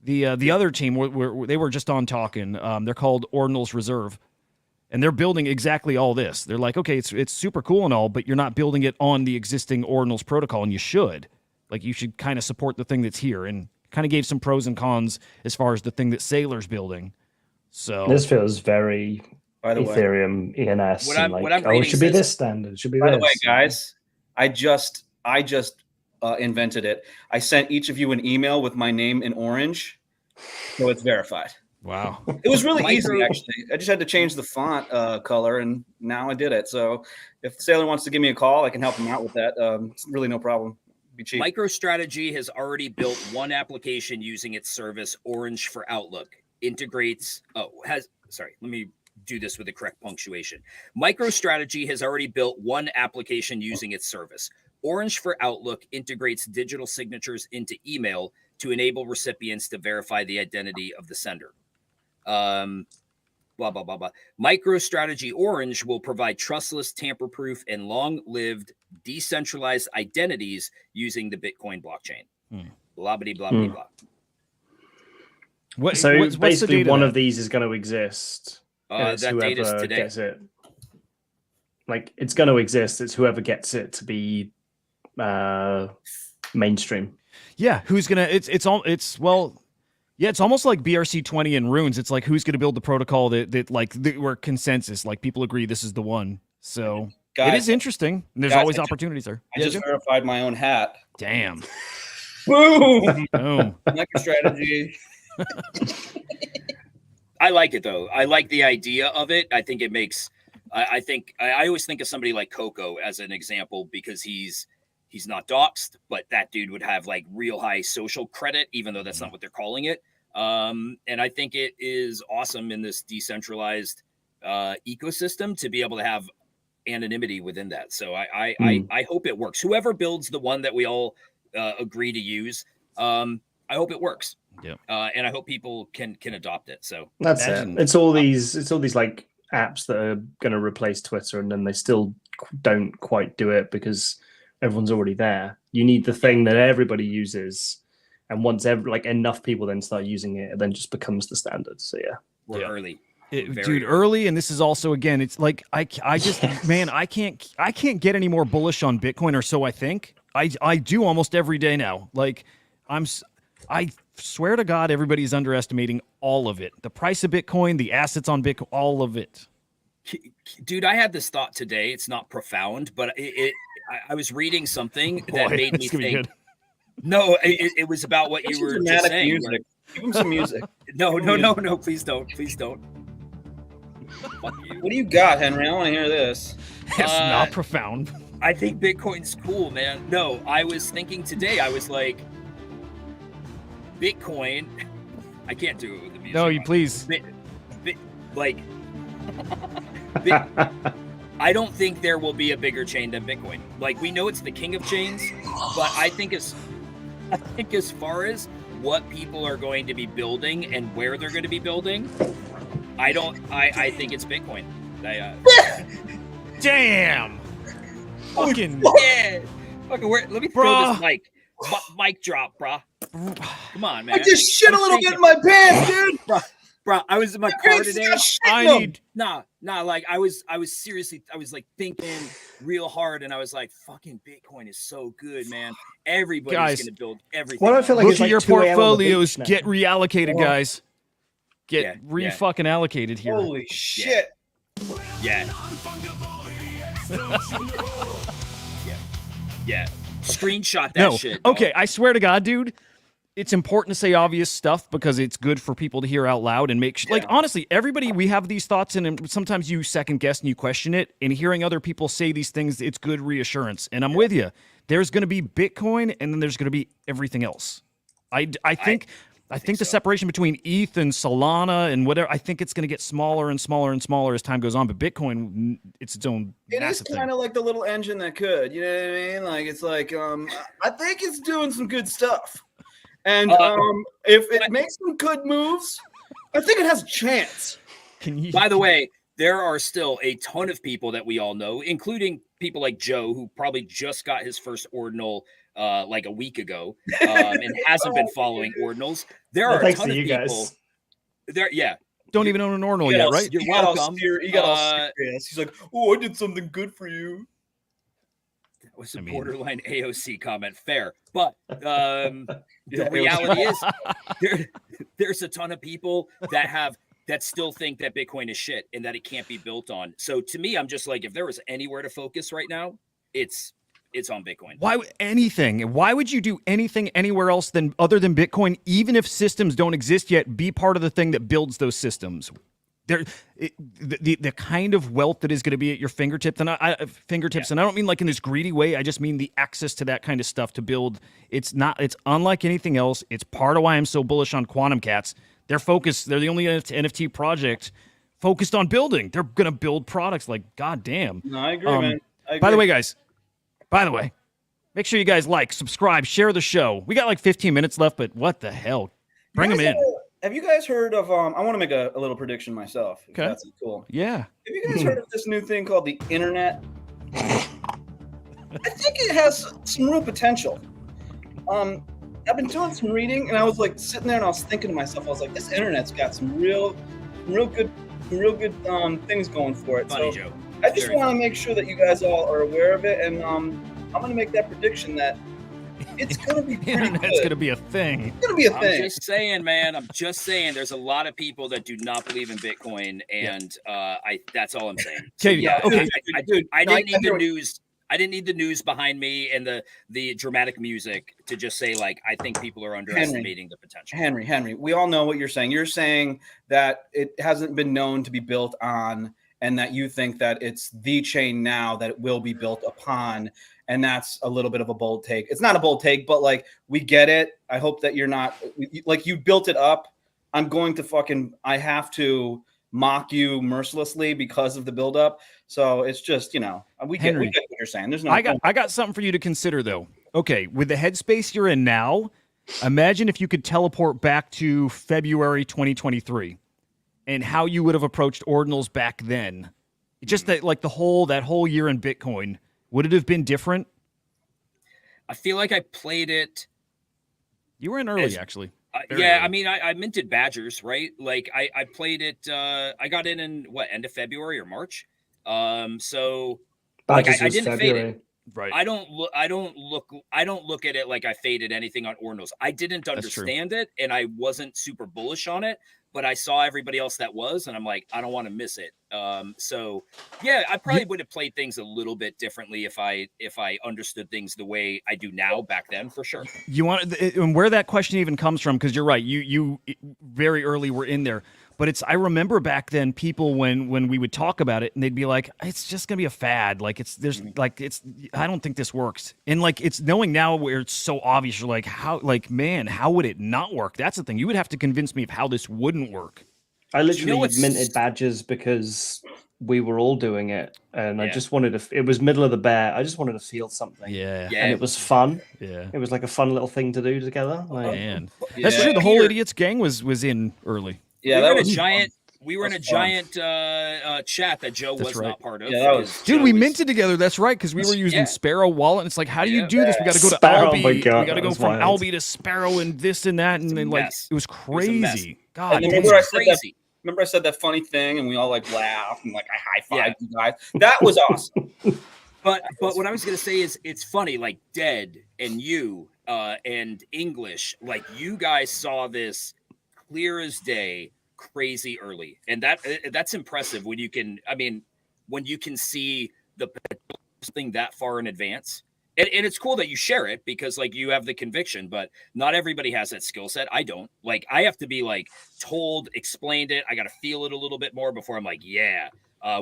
The other team they were just on talking. They're called Ordinals Reserve. And they're building exactly all this. They're like, okay, it's super cool and all, but you're not building it on the existing Ordinals protocol, and you should. Like, you should kind of support the thing that's here, and kind of gave some pros and cons as far as the thing that Saylor's building. So this feels very Ethereum ENS. It should be this standard. It should be. By the way, guys, I just invented it. I sent each of you an email with my name in orange, so it's verified. Wow. It was really easy, actually. I just had to change the font color, and now I did it. So if Saylor wants to give me a call, I can help him out with that. It's really no problem. Be cheap. MicroStrategy has already built one application using its service, Orange for Outlook. Let me do this with the correct punctuation. MicroStrategy has already built one application using its service. Orange for Outlook integrates digital signatures into email to enable recipients to verify the identity of the sender. Blah, blah, blah, blah. MicroStrategy Orange will provide trustless, tamper-proof, and long-lived decentralized identities using the Bitcoin blockchain. Blah, blah, blah, blah, blah. So basically, one of these is going to exist. That date is today. Gets it. Like, it's going to exist. It's whoever gets it to be mainstream. Yeah, who's gonna? It's almost like BRC20 and Runes. It's like who's gonna build the protocol that where consensus, like people agree this is the one. So guys, it is interesting. And there's always opportunities there. I just verified my own hat. Damn. Boom. Boom. MicroStrategy. I like it though. I like the idea of it. I think it makes. I always think of somebody like Coco as an example because he's he's not doxxed, but that dude would have like real high social credit, even though that's not what they're calling it. And I think it is awesome in this decentralized ecosystem to be able to have anonymity within that. So I hope it works. Whoever builds the one that we all agree to use, I hope it works. Yeah. And I hope people can adopt it. So That's Imagine- it. It's all these like apps that are going to replace Twitter, and then they still don't quite do it because everyone's already there. You need the thing that everybody uses, and once enough people then start using it, it then just becomes the standard. So yeah, we're early. Dude, early, and this is also again, it's like I just man, I can't get any more bullish on Bitcoin, or so I think. I do almost every day now. Like I swear to God, everybody's underestimating all of it. The price of Bitcoin, the assets on Bitcoin, all of it. Dude, I had this thought today. It's not profound, but I was reading something that made me think. No, it was about what you were just saying. Music. Give him some music. No, please don't. Fuck you. What do you got, Henry? I want to hear this. It's not profound. I think Bitcoin's cool, man. No, I was thinking today, I was like, Bitcoin. I can't do it with the music. No, you please. I don't think there will be a bigger chain than Bitcoin. Like, we know it's the king of chains, but I think as far as what people are going to be building and where they're going to be building, I think it's Bitcoin. Damn. Fucking yeah. Fucking let me throw this mic drop, brah. Come on, man. I just shit a little bit in my pants, dude. Bro, I was in my car today. Like I was seriously, I was like thinking real hard, and I was like, fucking Bitcoin is so good, man. Everybody's gonna build everything. What I feel like look is at like your 2 a.m. on the portfolios. beach now. Get reallocated, guys. Get Yeah. fucking allocated here. Holy shit. Yeah. Yeah. Screenshot that shit. Dog. Okay, I swear to God, dude. It's important to say obvious stuff because it's good for people to hear out loud and make like honestly, everybody, we have these thoughts and sometimes you second guess and you question it, and hearing other people say these things, it's good reassurance. And I'm with you. There's going to be Bitcoin and then there's going to be everything else. I think the separation between ETH and Solana and whatever, I think it's going to get smaller and smaller and smaller as time goes on. But Bitcoin, it's its own It is massive kind of like the little engine that could. You know what I mean? Like it's like I think it's doing some good stuff. And if it makes some good moves, I think it has a chance. By the way, there are still a ton of people that we all know, including people like Joe, who probably just got his first ordinal like a week ago and hasn't been following ordinals. There are a ton of people. Guys. There, yeah. Don't even own an ordinal yet, right? You're welcome. He got all serious. He's like, "Oh, I did something good for you." That was a borderline AOC comment. Fair, but the reality is there's a ton of people that still think that Bitcoin is shit and that it can't be built on. So to me, I'm just like, if there was anywhere to focus right now, it's on Bitcoin. Why would you do anything anywhere else other than Bitcoin, even if systems don't exist yet? Be part of the thing that builds those systems. The kind of wealth that is going to be at your fingertips, and I don't mean like in this greedy way. I just mean the access to that kind of stuff to build. It's unlike anything else. It's part of why I'm so bullish on Quantum Cats. They're the only NFT project focused on building. They're going to build products like goddamn. No, I agree, man. I agree. By the way, guys. Make sure you guys subscribe, share the show. We got like 15 minutes left, but what the hell? Bring them in. Have you guys heard of? I want to make a little prediction myself. If Okay. that's cool. Yeah. Have you guys heard of this new thing called the internet? I think it has some real potential. I've been doing some reading, and I was like sitting there, and I was thinking to myself, I was like, this internet's got some real good things going for it. Funny so joke. I just want to make sure that you guys all are aware of it, and I'm going to make that prediction that it's going to be pretty Internet's good. going to be a thing. It's going to be a I'm thing. just saying, man. I'm just saying. There's a lot of people that do not believe in Bitcoin, and that's all I'm saying. So, Okay, yeah. okay. I didn't need the news. I didn't need the news behind me and the dramatic music to just say, like, I think people are underestimating the potential. Henry, we all know what you're saying. You're saying that it hasn't been known to be built on and that you think that it's the chain now that it will be built upon. And that's a little bit of a bold take. It's not a bold take, but like, we get it. I hope that you're not like, you built it up. I have to mock you mercilessly because of the buildup. So it's just, we get what you're saying. There's no, I got something for you to consider though. Okay. With the headspace you're in now, imagine if you could teleport back to February 2023 and how you would have approached ordinals back then. Just that, like that whole year in Bitcoin, would it have been different? I feel like I played it. You were in early, actually. Yeah, early. I mean, I minted Badgers, right? Like I played it. I got in end of February or March. So Badgers I didn't February. fade it. Right. I don't look at it like I faded anything on Ordinals. I didn't understand it, and I wasn't super bullish on it. But I saw everybody else that was, and I'm like, I don't want to miss it. So yeah, I probably would have played things a little bit differently if I understood things the way I do now back then, for sure. You want, and where that question even comes from, because you're right, you very early were in there. But I remember back then people when we would talk about it and they'd be like, it's just gonna be a fad. Like I don't think this works. And like, it's knowing now where it's so obvious, you're like, how would it not work? That's the thing. You would have to convince me of how this wouldn't work. I literally minted Badgers because we were all doing it. And I just wanted to, it was middle of the bear. I just wanted to feel something. Yeah. And it was fun. Yeah. It was like a fun little thing to do together. Like, man. That's true. The whole Idiots gang was in early. Yeah, we were in a giant chat that Joe was not part of. Yeah, dude, we minted together. That's right, because we were using Sparrow Wallet. And it's like, how do you do this? We got to go to Albi. Oh my God, we got to go from Albi to Sparrow and this and that, and then like it was crazy. God, remember I said that funny thing, and we all like laughed and like I high fived you guys. That was awesome. But what I was gonna say is, it's funny, like Dead and you and English, like you guys saw this clear as day, crazy early, and that's impressive when you can see the thing that far in advance, and it's cool that you share it because like you have the conviction, but not everybody has that skill set. I don't. Like, I have to be like told, explained it. I got to feel it a little bit more before I'm like,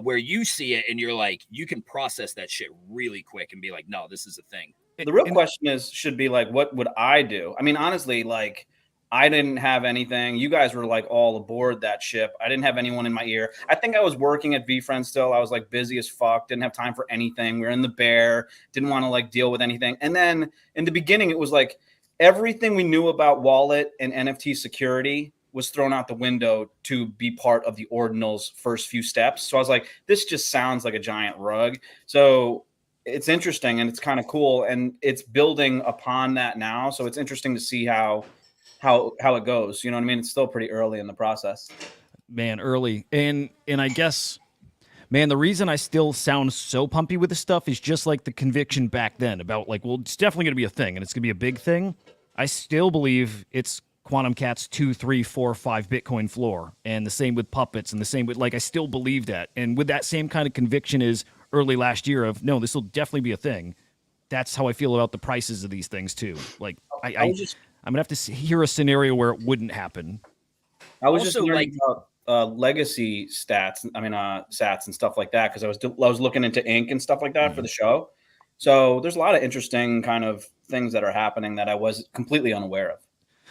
where you see it and you're like, you can process that shit really quick and be like, no, this is a thing. The real question should be like, what would I do? I mean, honestly, like, I didn't have anything. You guys were like all aboard that ship. I didn't have anyone in my ear. I think I was working at VFriend still. I was like busy as fuck. Didn't have time for anything. We were in the bear. Didn't want to like deal with anything. And then in the beginning, it was like everything we knew about wallet and NFT security was thrown out the window to be part of the Ordinals' first few steps. So I was like, this just sounds like a giant rug. So it's interesting and it's kind of cool. And it's building upon that now. So it's interesting to see how it goes. You know what I mean? It's still pretty early in the process. Man, early. And I guess, man, the reason I still sound so pumpy with this stuff is just like the conviction back then about like, well, it's definitely going to be a thing and it's going to be a big thing. I still believe it's Quantum Cat's 2, 3, 4, 5 Bitcoin floor, and the same with puppets, and the same with like, I still believe that. And with that same kind of conviction is early last year of, no, this will definitely be a thing. That's how I feel about the prices of these things too. Like I'm gonna have to hear a scenario where it wouldn't happen. I was also just learning about legacy stats. I mean, sats and stuff like that, because I was looking into ink and stuff like that for the show. So there's a lot of interesting kind of things that are happening that I was completely unaware of.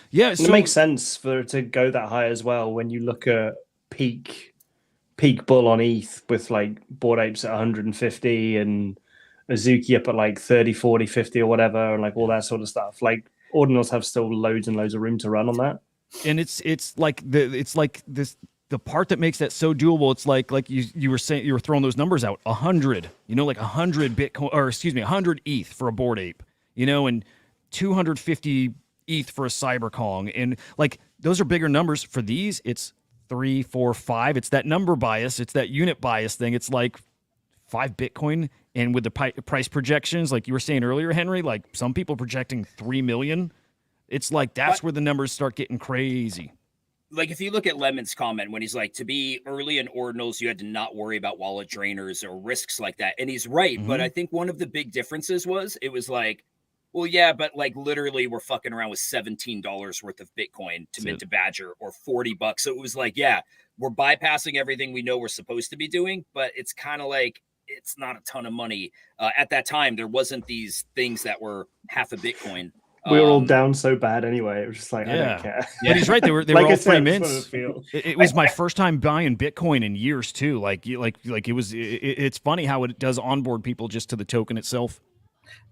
Yeah, so it makes sense for it to go that high as well when you look at peak bull on ETH with like Bored Apes at 150 and Azuki up at like 30, 40, 50 or whatever, and like all that sort of stuff. Like Ordinals have still loads and loads of room to run on that. And it's like the part that makes that so doable. It's like you were saying, you were throwing those numbers out, 100, like 100 Bitcoin, or excuse me, 100 ETH for a Bored Ape, and 250 ETH for a Cyber Kong. And like, those are bigger numbers. For these, it's 3, 4, 5. It's that number bias. It's that unit bias thing. It's like 5 Bitcoin. And with the price projections, like you were saying earlier, Henry, like some people projecting 3 million. It's like, that's where the numbers start getting crazy. Like, if you look at Lemon's comment when he's like, to be early in Ordinals, you had to not worry about wallet drainers or risks like that. And he's right. Mm-hmm. But I think one of the big differences was, it was like, Well, yeah, but like literally we're fucking around with $17 worth of Bitcoin to mint a Badger or $40. So it was like, yeah, we're bypassing everything we know we're supposed to be doing, but it's kind of like it's not a ton of money. At that time, there wasn't these things that were half a Bitcoin. We were all down so bad anyway. It was just like, I don't care. But he's right. They were Like all I free said, that's what mints. it feels. It was my first time buying Bitcoin in years too. Like it was. It's funny how it does onboard people just to the token itself.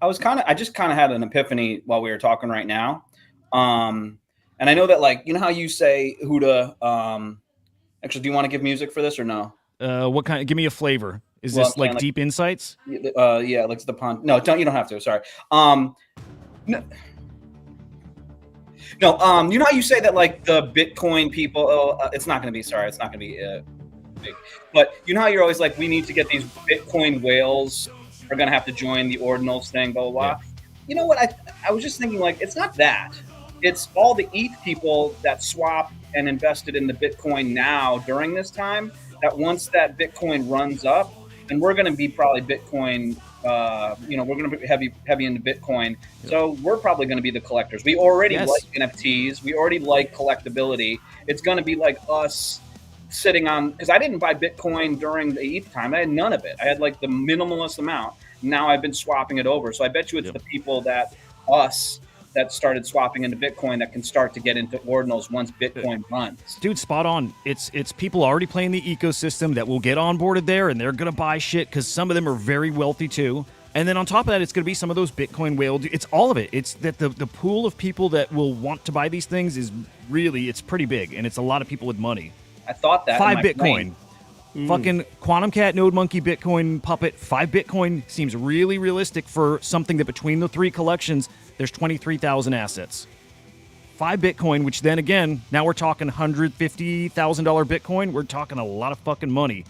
I just kind of had an epiphany while we were talking right now. And I know that, like, you know how you say who to, actually, do you want to give music for this or no? What kind? Give me a flavor. Is Well, this like deep insights? Yeah, like the pun. No, you don't have to. Sorry. No, you know how you say that, like, the Bitcoin people, it's not going to be, sorry, it's not going to be big. But you know how you're always like, we need to get these Bitcoin whales are going to have to join the Ordinals thing, blah, blah, blah. Yeah. You know what? I was just thinking, like, it's not that. It's all the ETH people that swapped and invested in the Bitcoin now during this time, that once that Bitcoin runs up, and we're going to be probably Bitcoin, we're going to be heavy into Bitcoin. Yeah. So we're probably going to be the collectors. We already like NFTs. We already like collectability. It's going to be like us sitting on, because I didn't buy Bitcoin during the ETH time. I had none of it. I had like the minimalist amount. Now I've been swapping it over. So I bet you it's the people that started swapping into Bitcoin that can start to get into Ordinals once Bitcoin runs. Dude, spot on. It's people already playing the ecosystem that will get onboarded there, and they're going to buy shit because some of them are very wealthy too. And then on top of that, it's going to be some of those Bitcoin whale. It's all of it. It's that the pool of people that will want to buy these things is really, it's pretty big, and it's a lot of people with money. I thought that 5 Bitcoin. Fucking Quantum Cat, Node Monkey, Bitcoin, Puppet, 5 Bitcoin seems really realistic for something that between the 3 collections, there's 23,000 assets. 5 Bitcoin, which then again, now we're talking $150,000 Bitcoin. We're talking a lot of fucking money.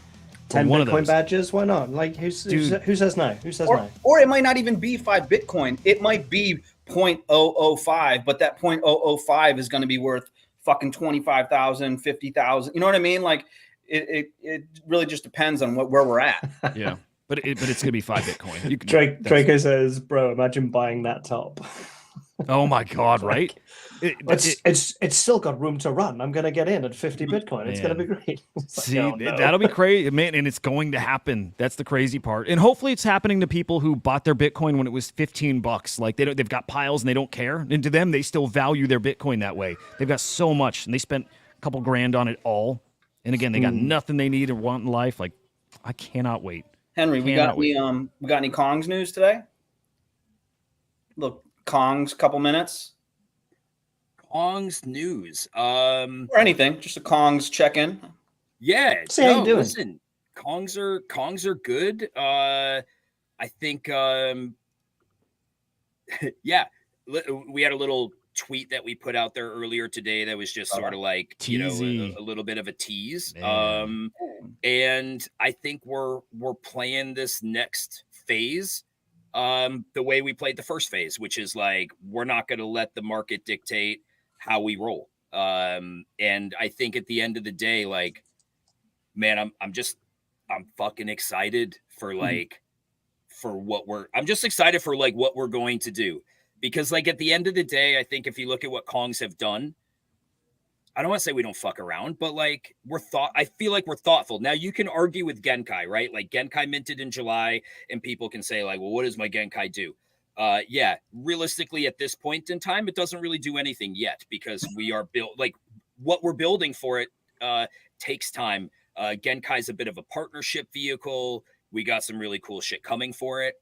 10 Bitcoin badges? Why not? Like, who says no? Who says no? Or it might not even be 5 Bitcoin. It might be 0.005, but that 0.005 is going to be worth fucking 25,000, 50,000. You know what I mean? Like, it really just depends on where we're at. Yeah, but it's gonna be 5 Bitcoin. Draco says, "Bro, imagine buying that top." Oh my god! Right? It's still got room to run. I'm gonna get in at 50 Bitcoin. It's gonna be great. See, that'll be crazy, man, and it's going to happen. That's the crazy part, and hopefully, it's happening to people who bought their Bitcoin when it was $15. Like they've got piles and they don't care, and to them, they still value their Bitcoin that way. They've got so much, and they spent a couple grand on it all. And again, they got nothing they need or want in life. Like, I cannot wait. Henry, we got any Kongs news today? Look, Kongs, couple minutes. Kongs news. Or anything, just a Kongs check-in. Yeah. Say how you doing. Listen, Kongs are good. I think yeah. We had a little tweet that we put out there earlier today that was just sort of like teasy. a little bit of a tease. And I think we're playing this next phase the way we played the first phase, which is like we're not going to let the market dictate how we roll. And I think at the end of the day, like, man, I'm fucking excited for like I'm just excited for like what we're going to do. Because, like, at the end of the day, I think if you look at what Kongs have done, I don't want to say we don't fuck around, but, like, I feel like we're thoughtful. Now, you can argue with Genkai, right? Like, Genkai minted in July, and people can say, like, well, what does my Genkai do? Yeah, realistically, at this point in time, it doesn't really do anything yet because we are like, what we're building for it takes time. Genkai's a bit of a partnership vehicle. We got some really cool shit coming for it.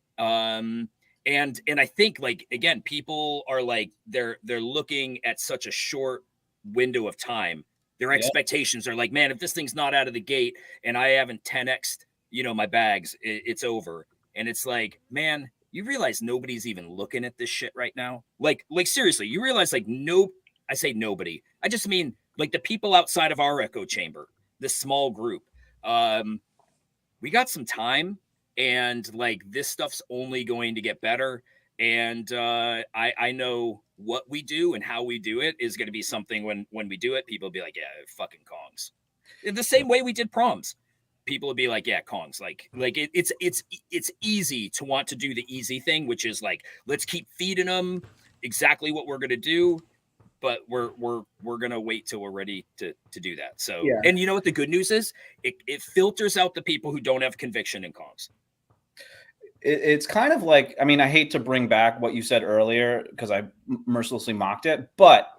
And I think, like, again, people are like, they're looking at such a short window of time. Their expectations are like, man, if this thing's not out of the gate and I haven't 10x'd, my bags, it's over. And it's like, man, you realize nobody's even looking at this shit right now. Like seriously, you realize like, I say nobody. I just mean like the people outside of our echo chamber, this small group. We got some time. And like this stuff's only going to get better. And I know what we do and how we do it is going to be something when we do it, people will be like, yeah, fucking Kongs. In the same way we did proms. people would be like, yeah, Kongs, like it's easy to want to do the easy thing, which is like, let's keep feeding them exactly what we're going to do. But we're going to wait till we're ready to do that. So, Yeah. And you know what the good news is? It filters out the people who don't have conviction in Kongs. It's kind of like, I mean, I hate to bring back what you said earlier because I mercilessly mocked it, but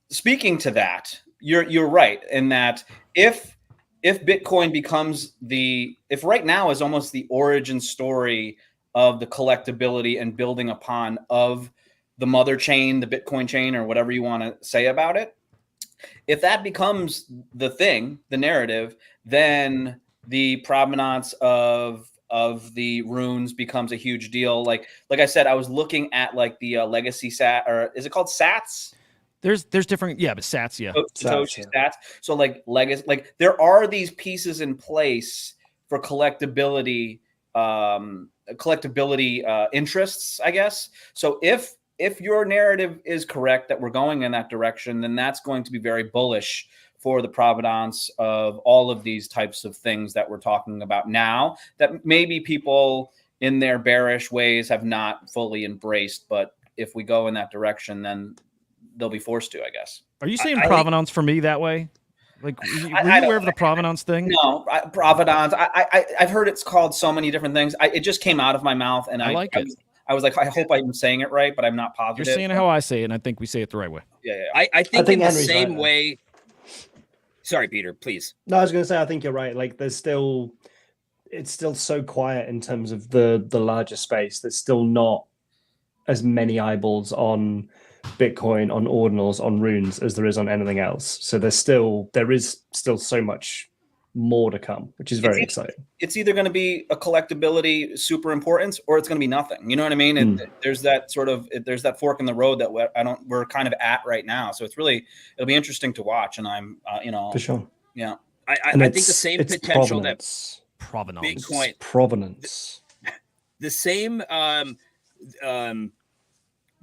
speaking to that, you're right in that if Bitcoin becomes if right now is almost the origin story of the collectability and building upon of the mother chain, the Bitcoin chain, or whatever you want to say about it, if that becomes the thing, the narrative, then the provenance of the runes becomes a huge deal. Like I said, I was looking at like the legacy sat, or is it called sats? There's different, yeah, but sats, yeah. Satoshi stats. So like legacy, like there are these pieces in place for collectability interests, I guess. So if your narrative is correct that we're going in that direction, then that's going to be very bullish for the provenance of all of these types of things that we're talking about now that maybe people in their bearish ways have not fully embraced. But if we go in that direction, then they'll be forced to, I guess. Are you saying provenance for me that way? Like, were you aware of the provenance thing? No, provenance. I've heard it's called so many different things. It just came out of my mouth, and I like it. I was like, I hope I'm saying it right, but I'm not positive. You're saying it how I say it, and I think we say it the right way. Yeah. I think in the Henry's same right, way. Sorry, Peter, please. No, I was going to say, I think you're right. Like, it's still so quiet in terms of the larger space. There's still not as many eyeballs on Bitcoin, on ordinals, on runes as there is on anything else. So there is still so much more to come, which is very exciting. It's either going to be a collectability super importance, or it's going to be nothing. You know what I mean? There's that there's that fork in the road that we're kind of at right now. So it'll be interesting to watch. And I'm, for sure. Yeah. I think the same potential provenance. Bitcoin provenance. The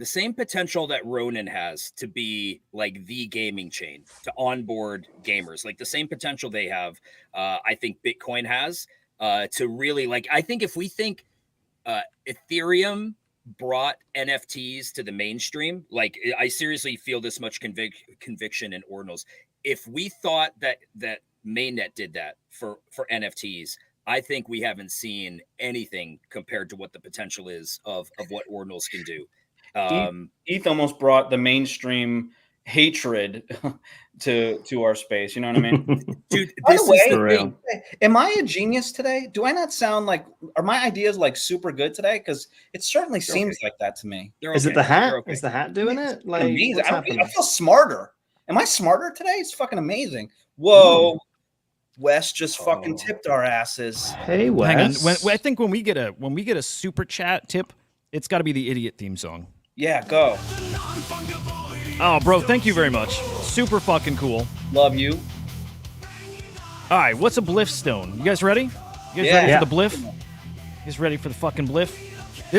same potential that Ronin has to be like the gaming chain to onboard gamers, like the same potential they have, I think Bitcoin has to really, like, I think if we think Ethereum brought NFTs to the mainstream, like I seriously feel this much conviction in Ordinals. If we thought that mainnet did that for NFTs, I think we haven't seen anything compared to what the potential is of what Ordinals can do. ETH almost brought the mainstream hatred to our space. You know what I mean? Dude, By this the way, is the thing. am I a genius today? Do I not sound like, are my ideas like super good today? Because it certainly seems like that to me. Is it the hat? Is the hat doing it? Like, amazing. what's happening? I feel smarter. Am I smarter today? It's fucking amazing. Whoa. Wes just fucking tipped our asses. Hey, Wes. Hang on. I think when we get a super chat tip, it's got to be the idiot theme song. Yeah, go. Oh, bro, thank you very much. Super fucking cool. Love you. All right, what's a Bliff Stone? You guys ready? You guys ready for the Bliff? You guys ready for the fucking Bliff?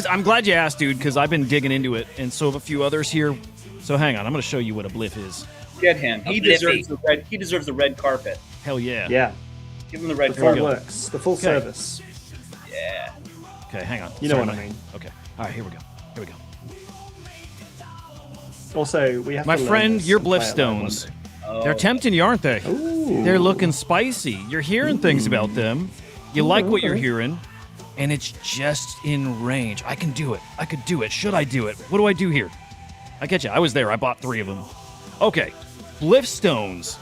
I'm glad you asked, dude, because I've been digging into it, and so have a few others here. So hang on, I'm going to show you what a Bliff is. Get him. He deserves the red carpet. Hell yeah. Yeah. Give him the red The full carpet. works. The full service. Yeah. Okay, hang on. You know what I mean. Okay. All right, here we go. Also, we have My to learn friend, this your and play Bliff it Stones. Oh. They're tempting you, aren't they? Ooh. They're looking spicy. You're hearing things about them. You like what you're hearing, and it's just in range. I can do it. I could do it. Should I do it? What do I do here? I get you. I was there. I bought 3 of them. Okay. Bliff Stones.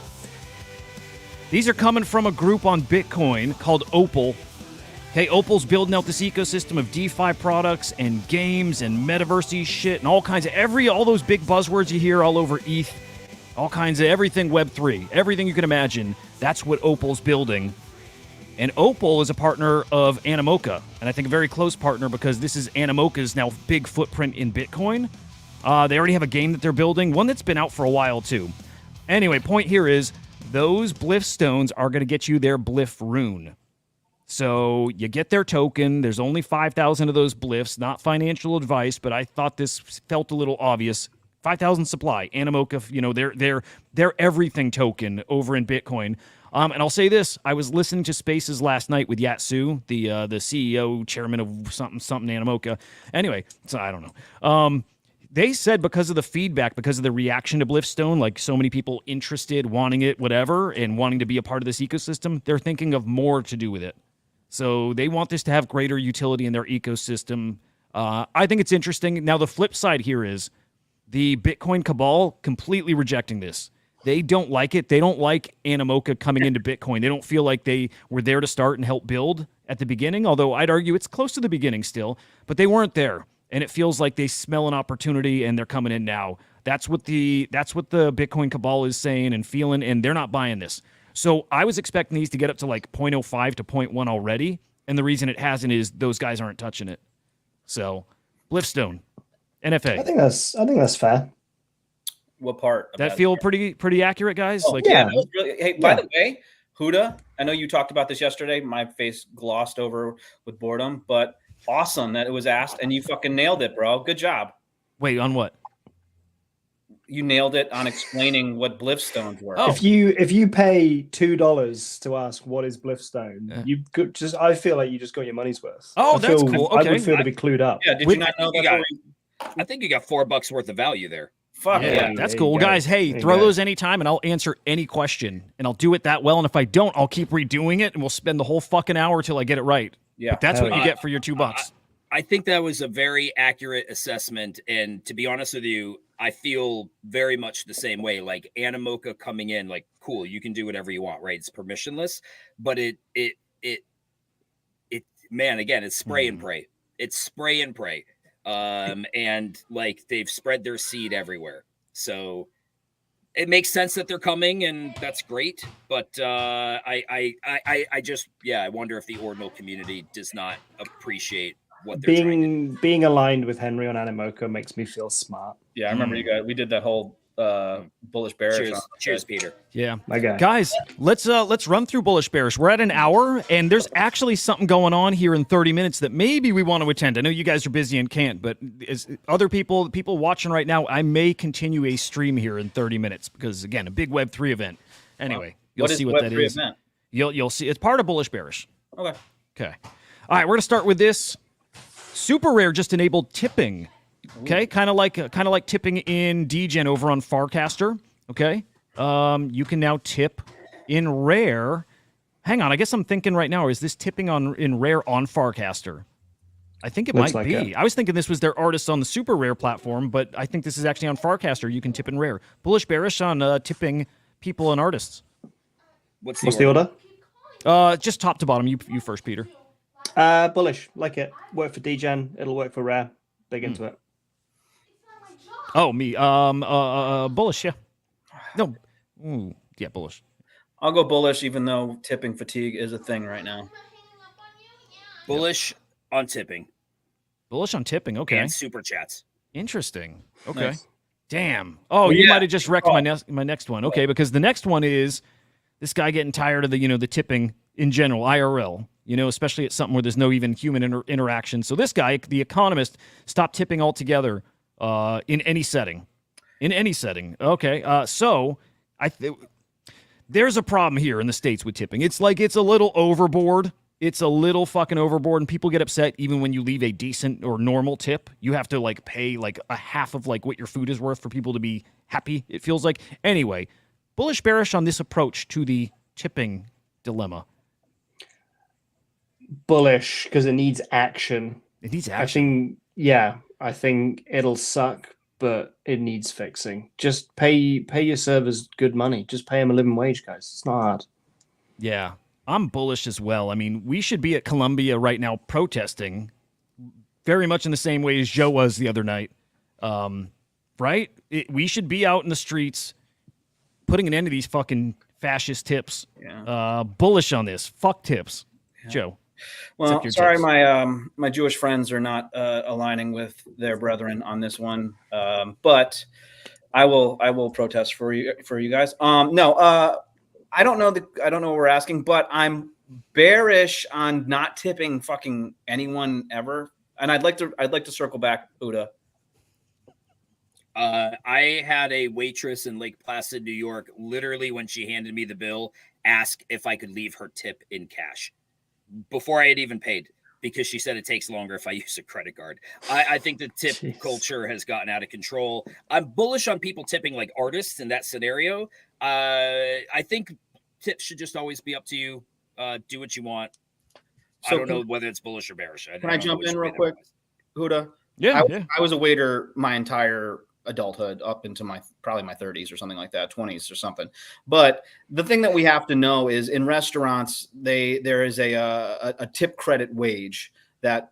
These are coming from a group on Bitcoin called Opal. Okay, Opal's building out this ecosystem of DeFi products and games and metaverse shit and all kinds of all those big buzzwords you hear all over ETH, all kinds of everything Web3, everything you can imagine. That's what Opal's building. And Opal is a partner of Animoca, and I think a very close partner because this is Animoca's now big footprint in Bitcoin. They already have a game that they're building, one that's been out for a while too. Anyway, point here is those Bliff Stones are going to get you their Bliff rune. So you get their token. There's only 5,000 of those Bliffs, not financial advice, but I thought this felt a little obvious. 5,000 supply. Animoca, their everything token over in Bitcoin. And I'll say this: I was listening to Spaces last night with Yatsu, the CEO, chairman of something Animoca. Anyway, so I don't know. They said because of the feedback, because of the reaction to Bliff Stone, like so many people interested, wanting it, whatever, and wanting to be a part of this ecosystem, they're thinking of more to do with it. So they want this to have greater utility in their ecosystem. I think it's interesting. Now, the flip side here is the Bitcoin cabal completely rejecting this. They don't like it. They don't like Animoca coming into Bitcoin. They don't feel like they were there to start and help build at the beginning, although I'd argue it's close to the beginning still, but they weren't there. And it feels like they smell an opportunity and they're coming in now. That's what the Bitcoin cabal is saying and feeling, and they're not buying this. So I was expecting these to get up to like 0.05 to 0.1 already, and the reason it hasn't is those guys aren't touching it. So Bliff Stone, NFA. I think that's fair. What part? of That feel pretty accurate, guys? Oh, like yeah, that was really. Hey, by Yeah. the way, Huda, I know you talked about this yesterday. My face glossed over with boredom, but awesome that it was asked, and you fucking nailed it, bro. Good job. Wait, on what? You nailed it on explaining what Bliff Stones were. Oh. If you pay $2 to ask what is Bliff Stone, you could just. I feel like you just got your money's worth. Oh, I that's feel- cool. I Okay. would feel to be clued up. Yeah, did With- you not know You that? got- I think you got $4 worth of value there. Fuck Yeah, yeah. that's there cool. you go. Guys, hey, There you throw go. those anytime and I'll answer any question. And I'll do it that well. And if I don't, I'll keep redoing it and we'll spend the whole fucking hour till I get it right. Yeah. But that's Hell what you yeah. get for your $2. I think that was a very accurate assessment. And to be honest with you, I feel very much the same way. Like Animoca coming in, like, cool, you can do whatever you want, right? It's permissionless, but it man, again, it's spray and pray. It's spray and pray. And like they've spread their seed everywhere. So it makes sense that they're coming, and that's great. But I just, I wonder if the ordinal community does not appreciate what they're trying to do. Being aligned with Henry on Animoca makes me feel smart. Yeah, I remember you guys. We did that whole bullish bearish. Cheers, Peter. Yeah. My guy. Guys, let's run through bullish bearish. We're at an hour, and there's actually something going on here in 30 minutes that maybe we want to attend. I know you guys are busy and can't, but as other people watching right now, I may continue a stream here in 30 minutes because again, a big Web3 event. Anyway, you'll see what that Web3 is. event? You'll see. It's part of bullish bearish. Okay. Okay. All right, we're gonna start with this. Super Rare just enabled tipping. Okay, kind of like tipping in DGen over on Farcaster. Okay, you can now tip in Rare. Hang on, I guess I'm thinking right now, is this tipping in Rare on Farcaster? I think it Looks might like be. it. I was thinking this was their artists on the Super Rare platform, but I think this is actually on Farcaster. You can tip in Rare. Bullish bearish on tipping people and artists. What's the order? Just top to bottom. You first, Peter. Bullish, like it. Work for DGen. It'll work for Rare. Big into it. Oh, me. Bullish. Yeah. No. Yeah, bullish. I'll go bullish, even though tipping fatigue is a thing right now. Bullish on tipping Bullish on tipping. Okay. and super chats. Interesting. Okay. Nice. Damn. Oh, you yeah. might have just wrecked my next one. Okay, because the next one is this guy getting tired of the tipping in general, IRL. Especially at something where there's no even human interaction. So this guy, the economist, stopped tipping altogether in any setting. In any setting. Okay. So there's a problem here in the States with tipping. It's like it's a little overboard. It's a little fucking overboard, and people get upset even when you leave a decent or normal tip. You have to pay a half of what your food is worth for people to be happy, it feels like. Anyway, bullish bearish on this approach to the tipping dilemma. Bullish because it needs action. It needs action. I think it'll suck, but it needs fixing. Just pay your servers good money. Just pay them a living wage, guys. It's not hard. Yeah, I'm bullish as well. I mean, we should be at Columbia right now protesting very much in the same way as Joe was the other night. Right? We should be out in the streets putting an end to these fucking fascist tips. Yeah. Bullish on this. Fuck tips. Yeah. Joe. Well, your sorry, tips. my Jewish friends are not aligning with their brethren on this one, but I will protest for you guys. No, I don't know what we're asking, but I'm bearish on not tipping fucking anyone ever, and I'd like to circle back, Uda. I had a waitress in Lake Placid, New York, literally when she handed me the bill, ask if I could leave her tip in cash before I had even paid, because she said it takes longer if I use a credit card. I think the tip Jeez. culture has gotten out of control. I'm bullish on people tipping like artists in that scenario. I think tips should just always be up to you. Do what you want. So I don't know whether it's bullish or bearish. Can I jump in real quick, Huda? Yeah, I was a waiter my entire adulthood up into probably my 30s or something like that, 20s or something. But the thing that we have to know is in restaurants, there is a tip credit wage that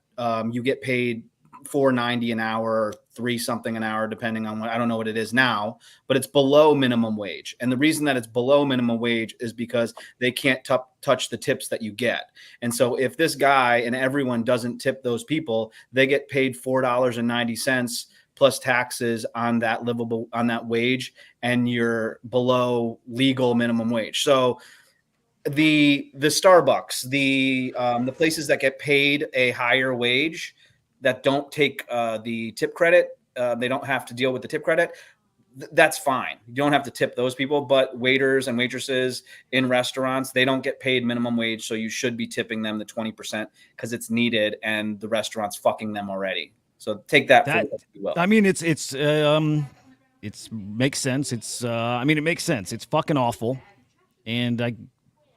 you get paid $4.90 an hour or $3 something an hour, depending on I don't know what it is now, but it's below minimum wage. And the reason that it's below minimum wage is because they can't touch the tips that you get. And so if this guy and everyone doesn't tip those people, they get paid $4.90 plus taxes on that wage, and you're below legal minimum wage. So the Starbucks, the places that get paid a higher wage that don't take the tip credit, they don't have to deal with the tip credit. That's fine. You don't have to tip those people, but waiters and waitresses in restaurants, they don't get paid minimum wage. So you should be tipping them the 20% because it's needed, and the restaurant's fucking them already. So take that for what you will. I mean, it's makes sense. It makes sense. It's fucking awful, and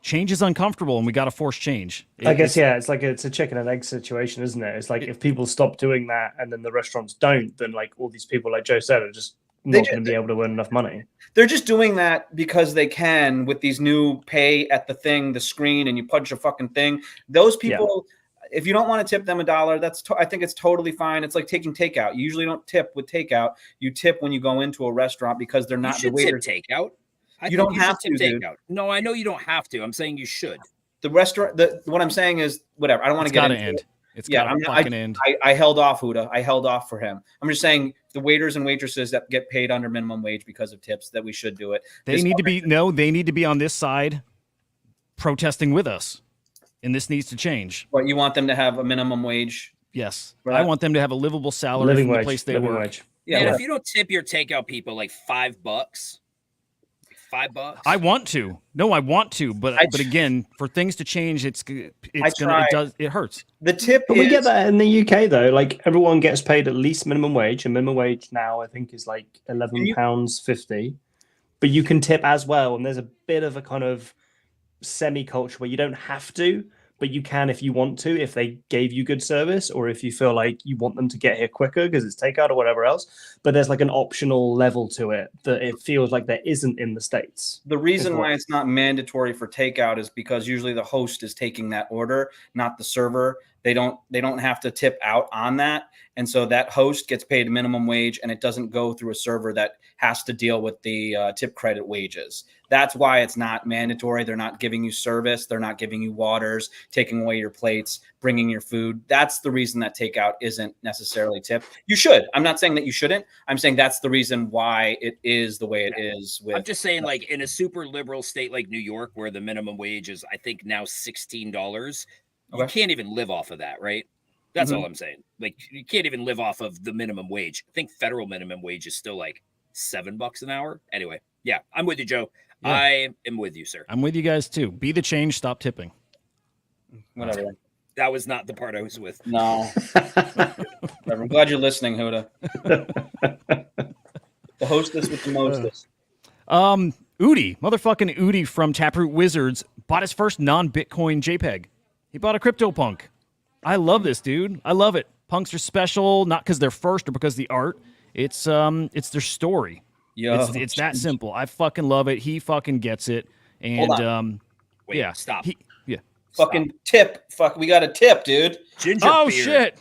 change is uncomfortable, and we got to force change. I guess it's a chicken and egg situation, isn't it? It's like if people stop doing that and then the restaurants don't, then like all these people, like Joe said, are just not going to be able to earn enough money. They're just doing that because they can with these new pay at the screen, and you punch a fucking thing. Those people. Yeah. If you don't want to tip them $1, I think it's totally fine. It's like taking takeout. You usually don't tip with takeout. You tip when you go into a restaurant because they're not the waiter. Tip takeout. You don't have to, dude. No, I know you don't have to. I'm saying you should. The restaurant. What I'm saying is whatever. I don't want to get into it. It's got to fucking end. I held off, Huda. I held off for him. I'm just saying the waiters and waitresses that get paid under minimum wage because of tips, that we should do it. They need to be on this side protesting with us. And this needs to change. But you want them to have a minimum wage? Yes. Right? I want them to have a livable salary from the place they work. Wage. Yeah. And if you don't tip your takeout people like $5, $5. I want to. No, I want to. But again, for things to change, it hurts. The tip we get that in the UK though. Like everyone gets paid at least minimum wage. And minimum wage now I think is like £11.50. But you can tip as well. And there's a bit of a kind of semi-culture where you don't have to, but you can if you want to, if they gave you good service, or if you feel like you want them to get here quicker because it's takeout or whatever else. But there's like an optional level to it that it feels like there isn't in the States. The reason why it's not mandatory for takeout is because usually the host is taking that order, not the server. They don't have to tip out on that. And so that host gets paid minimum wage, and it doesn't go through a server that has to deal with the tip credit wages. That's why it's not mandatory. They're not giving you service. They're not giving you waters, taking away your plates, bringing your food. That's the reason that takeout isn't necessarily tipped. You should. I'm not saying that you shouldn't. I'm saying that's the reason why it is the way it is. I'm just saying, like in a super liberal state like New York, where the minimum wage is, I think now $16, you can't even live off of that, right? That's all I'm saying. Like you can't even live off of the minimum wage. I think federal minimum wage is still like $7 an hour. Anyway, yeah, I'm with you, Joe. Yeah. I am with you, sir. I'm with you guys too. Be the change. Stop tipping. Whatever. That was not the part I was with. No. I'm glad you're listening, Huda. The hostess with the mostest. Udi, motherfucking Udi from Taproot Wizards bought his first non-Bitcoin JPEG. He bought a CryptoPunk. I love this, dude. I love it. Punks are special, not because they're first or because of the art. It's their story. Yo, it's that simple. I fucking love it. He fucking gets it. And Wait, yeah, stop. Fucking tip. Fuck, we got a tip, dude. Ginger oh beard. shit.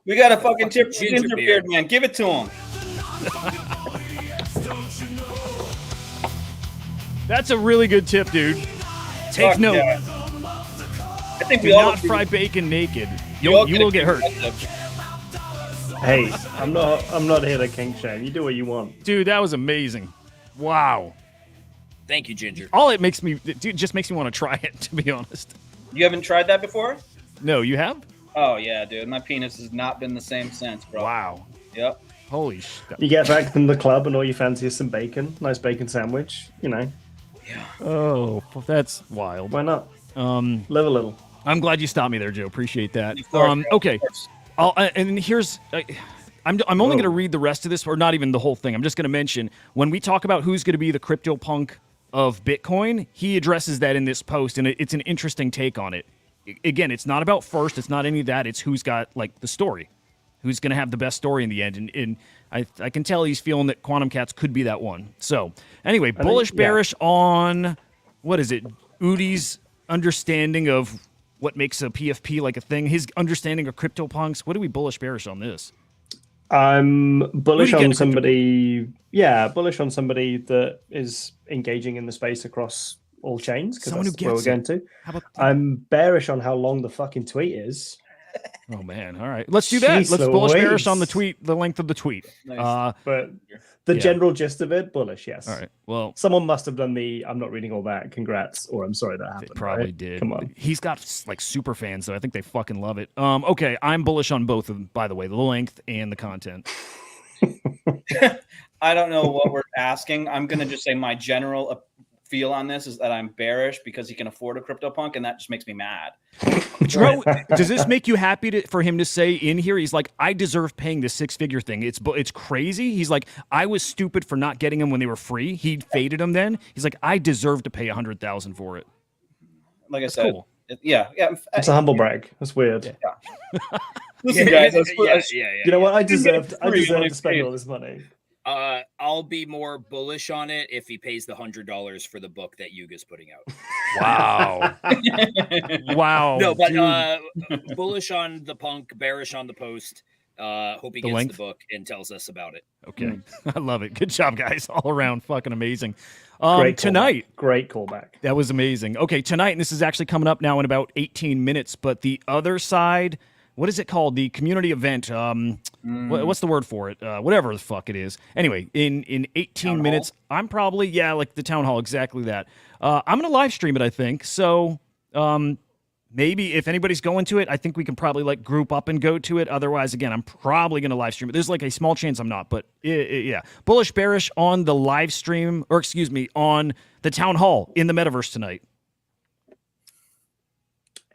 We got a fucking tip. Ginger beard, man. Give it to him. That's a really good tip, dude. Take Fuck note. Yeah. I think Do we all not fry bacon naked. You all will get hurt. Hey, I'm not here to kink shame. You do what you want. Dude, that was amazing. Wow. Thank you, Ginger. All it makes me, dude, just makes me want to try it, to be honest. You haven't tried that before? No, you have? Oh, yeah, dude. My penis has not been the same since, bro. Wow. Yep. Holy shit. You get back from the club and all you fancy is some bacon. Nice bacon sandwich, you know. Oh, that's wild. Why not? Um, Live a little. I'm glad you stopped me there, Joe. Appreciate that. Of course, Joe, Okay. of course. And here's, I'm only going to read the rest of this, or not even the whole thing. I'm just going to mention when we talk about who's going to be the crypto punk of Bitcoin, he addresses that in this post, and it's an interesting take on it. Again, it's not about first. It's not any of that. It's who's got like the story, who's going to have the best story in the end. And I can tell he's feeling that Quantum Cats could be that one. So anyway, bullish, bearish on, what is it? Udi's understanding of what makes a PFP like a thing, his understanding of CryptoPunks. What are we bullish, bearish on this? I'm bullish Who do you on get somebody. Yeah, bullish on somebody that is engaging in the space across all chains, because Someone who that's where we're gets going it. to. How about I'm bearish on how long the fucking tweet is. Oh man! All right, let's do that. Jeez Let's bullish, bearish Louise. on the tweet, the length of the tweet. Nice. But the Yeah. general gist of it, bullish, yes. All right. Well, Someone must have done the I'm not reading all that. Congrats, or I'm sorry that happened. they probably right? did. Come on. He's got like super fans, so I think they fucking love it. Okay, I'm bullish on both of them. By the way, the length and the content. I don't know what we're asking. I'm going to just say my general feel on this is that I'm bearish because he can afford a CryptoPunk, and that just makes me mad. But you know, does this make you happy for him to say in here? He's like, I deserve paying this 6-figure thing. It's crazy. He's like, I was stupid for not getting them when they were free. He faded them then. He's like, I deserve to pay $100,000 for it. Like I said, Cool. yeah. It's a humble brag. That's weird. Listen, guys, Yeah. You know what? I deserve free, to it's spend free. all this money. I'll be more bullish on it if he pays the $100 for the book that Yuga's putting out. Wow. Wow. No, but dude. bullish on the punk, bearish on the post. Hope he The gets length? the book and tells us about it. Okay. I love it. Good job, guys. All around fucking amazing. Great Tonight. callback. Great callback. That was amazing. Okay, tonight, and this is actually coming up now in about 18 minutes, but the other side, what is it called? The community event. What's the word for it? Whatever the fuck it is. Anyway, in 18 minutes, I'm probably, like the town hall, exactly that. I'm going to live stream it, I think. So maybe if anybody's going to it, I think we can probably like group up and go to it. Otherwise, again, I'm probably going to live stream it. There's like a small chance I'm not, but yeah. Bullish, bearish on the live stream, or excuse me, on the town hall in the metaverse tonight.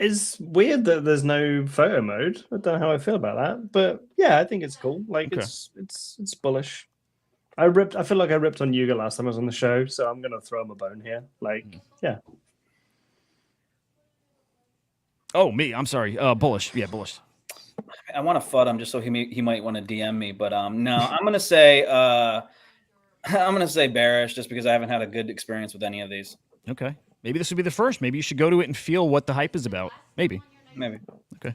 It's weird that there's no photo mode. I don't know how I feel about that, but yeah, I think it's cool. Like Okay. it's bullish. I feel like I ripped on Yuga last time I was on the show, so I'm gonna throw him a bone here. Like, yeah. Oh, me. I'm sorry. Bullish. Yeah, bullish. I want to FUD him just so he might want to DM me, but no, I'm gonna say bearish just because I haven't had a good experience with any of these. Okay. Maybe this would be the first. Maybe you should go to it and feel what the hype is about. Maybe. Okay.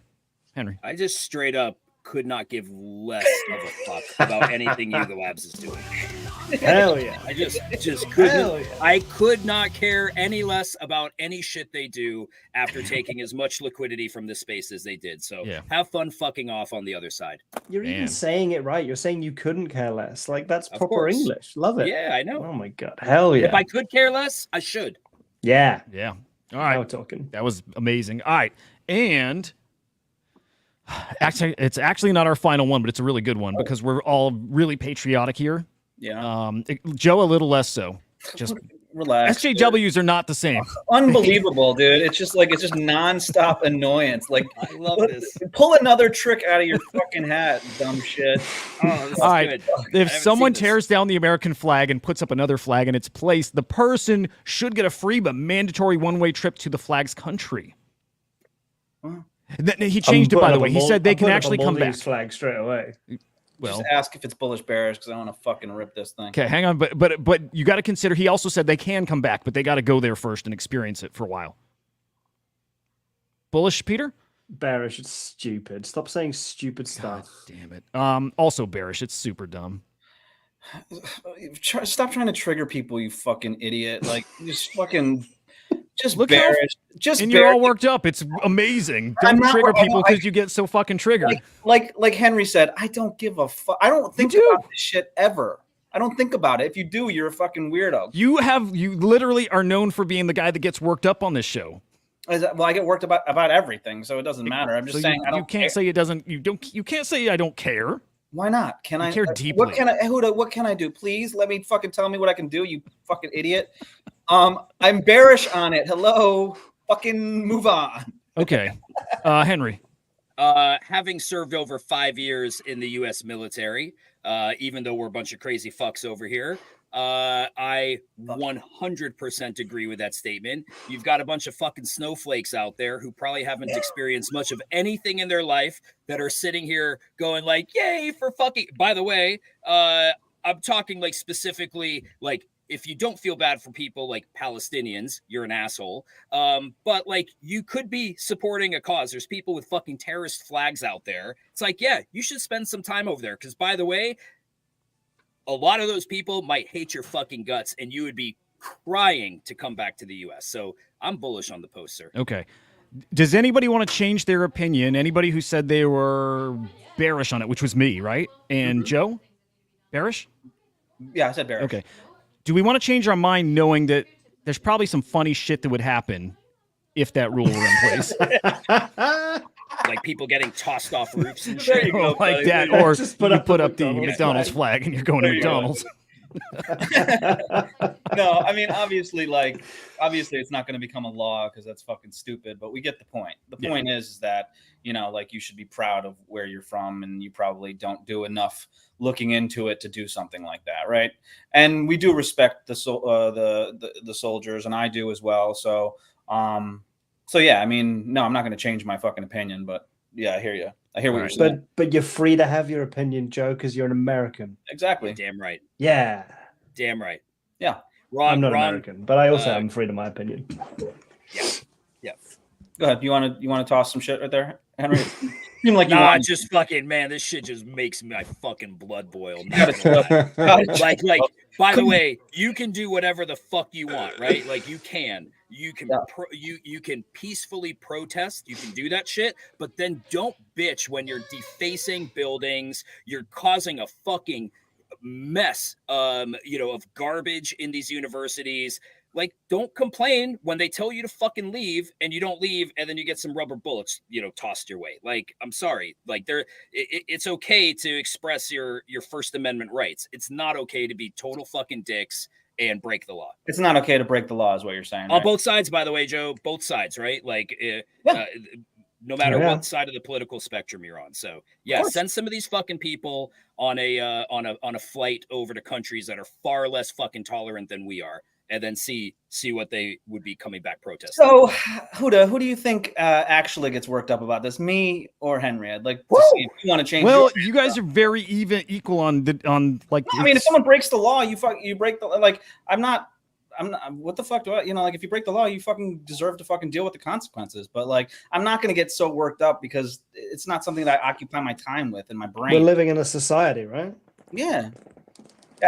Henry. I just straight up could not give less of a fuck about anything Yuga Labs is doing. Hell yeah. I just Hell couldn't. yeah. I could not care any less about any shit they do after taking as much liquidity from this space as they did. So Yeah. have fun fucking off on the other side. You're Man. even saying it right. You're saying you couldn't care less. Like that's Of proper course. English. Love it. Yeah, I know. Oh my god. Hell yeah. If I could care less, I should. Yeah. Yeah. All Now right. we're talking. That was amazing. All right. And actually, it's actually not our final one, but it's a really good one because we're all really patriotic here. Yeah, Joe, a little less so. Just relax. SJWs are not the same. Unbelievable, dude. It's just nonstop annoyance. Like, I love this. pull another trick out of your fucking hat, dumb shit. Oh, this All is right. good. If haven't someone seen this. tears down the American flag and puts up another flag in its place, the person should get a free but mandatory one-way trip to the flag's country. He changed it, by the way. He said they can actually come back. Flag straight away. Well, Just ask if it's bullish bearish because I want to fucking rip this thing. okay, hang on, but you got to consider. He also said they can come back, but they got to go there first and experience it for a while. Bullish, Peter? Bearish. It's stupid. Stop saying stupid stuff. Damn it. Also bearish. It's super dumb. Stop trying to trigger people, you fucking idiot. Like, just Look how- bearish. Just And you're all bearish. worked up. It's amazing. I'm Don't not trigger wor- I people know, I- because you get so fucking triggered. Like Henry said, I don't give a fuck. I don't think do. about this shit ever. I don't think about it. If you do, you're a fucking weirdo. You literally are known for being the guy that gets worked up on this show. Well, I get worked about everything, so it doesn't matter. I'm just So saying I don't you can't care. say it doesn't. You can't say I don't care. Why not? Can I care What deeply. can I? Huda, what can I do? Please let me fucking tell me what I can do. You fucking idiot. I'm bearish on it. Hello, fucking move on. Okay. Henry. Having served over 5 years in the U.S. military, even though we're a bunch of crazy fucks over here, I 100% agree with that statement. You've got a bunch of fucking snowflakes out there who probably haven't experienced much of anything in their life that are sitting here going like, yay for fucking. By the way, I'm talking like specifically like, if you don't feel bad for people like Palestinians, you're an asshole. But like, you could be supporting a cause. There's people with fucking terrorist flags out there. It's like, yeah, you should spend some time over there. Because by the way, a lot of those people might hate your fucking guts, and you would be crying to come back to the U.S. So I'm bullish on the post, sir. Okay. Does anybody want to change their opinion? Anybody who said they were bearish on it, which was me, right? And Joe? Bearish? Yeah, I said bearish. Okay. Do we want to change our mind knowing that there's probably some funny shit that would happen if that rule were in place? Like people getting tossed off roofs and There shit. you go, Like buddy. that, There you or Just you put up put the up the McDonald's McDonald's flag and you're going to There you go. McDonald's. No, I mean, obviously it's not going to become a law because that's fucking stupid, but we get the point. The Yeah. point is that, like you should be proud of where you're from, and you probably don't do enough looking into it to do something like that. Right. And we do respect the soldiers, and I do as well. So yeah, I mean, no, I'm not going to change my fucking opinion, but yeah, I hear you. I hear what you're saying. But you're free to have your opinion, Joe, because you're an American. Exactly. Damn right. Yeah. Damn right. Yeah. Ron, I'm not Ron, American, but I also am free to my opinion. Yeah. Go ahead. You want to toss some shit right there, Henry? You seem like you Nah, want just fucking man, this shit just makes my fucking blood boil. gotta like, by the way, you can do whatever the fuck you want, right? Like you can you can peacefully protest, you can do that shit, but then don't bitch when you're defacing buildings, you're causing a fucking mess of garbage in these universities. Like, don't complain when they tell you to fucking leave and you don't leave, and then you get some rubber bullets, tossed your way. Like, I'm sorry. Like, it's okay to express your First Amendment rights. It's not okay to be total fucking dicks and break the law. It's not okay to break the law, is what you're saying. On Right? both sides, by the way, Joe. Both sides, right? Like, no matter what side of the political spectrum you're on. So, yeah, send some of these fucking people on a flight over to countries that are far less fucking tolerant than we are, and then see what they would be coming back protesting. So, Huda, who do you think actually gets worked up about this, me or Henry? I'd like to see if you want to change. Well, you guys are very equal on like. I mean, if someone breaks the law, you break the like. I'm not. What the fuck do I? Like, if you break the law, you fucking deserve to fucking deal with the consequences. But like, I'm not going to get so worked up because it's not something that I occupy my time with in my brain. We're living in a society, right? Yeah.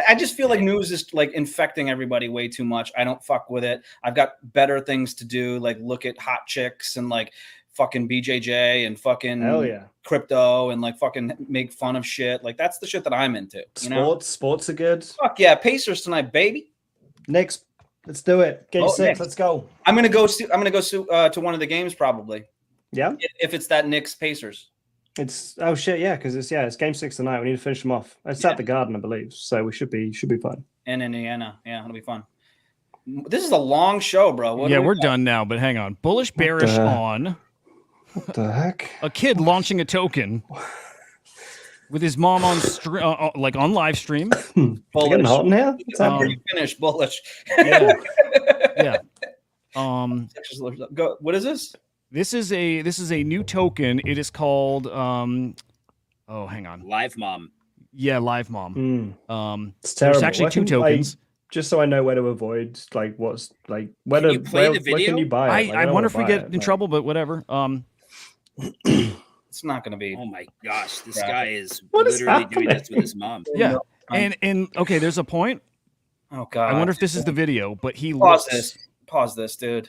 I just feel like news is like infecting everybody way too much. I don't fuck with it. I've got better things to do, like look at hot chicks and like fucking BJJ and fucking Hell yeah. crypto and like fucking make fun of shit. Like that's the shit that I'm into. Sports are good. Fuck yeah, Pacers tonight, baby. Next, let's do it. Game 6. Knicks. Let's go. I'm gonna go to one of the games probably. Yeah. If it's that Knicks Pacers. It's because it's game 6 tonight. We need to finish them off. It's at the Garden, I believe. So we should be fine. In Indiana, yeah, it'll be fun. This is a long show, bro. We're done now. But hang on, bullish, bearish on. What the heck? A kid launching a token with his mom on on live stream. Bullish. Getting hot in here? What's happening? You finish bullish. Yeah. Go. What is this? This is a new token. It is called hang on. Live Mom. Yeah, Live Mom. It's terrible. There's actually two tokens. Just so I know where to avoid, like what's like where Can you play the where can video? you buy it? I wonder if we get in trouble, but whatever. It's not going to be. Oh my gosh, this guy is What is literally doing happening? this with his mom. Yeah. And okay, there's a point. Oh god. I wonder if this is the video, but he Pause this, dude.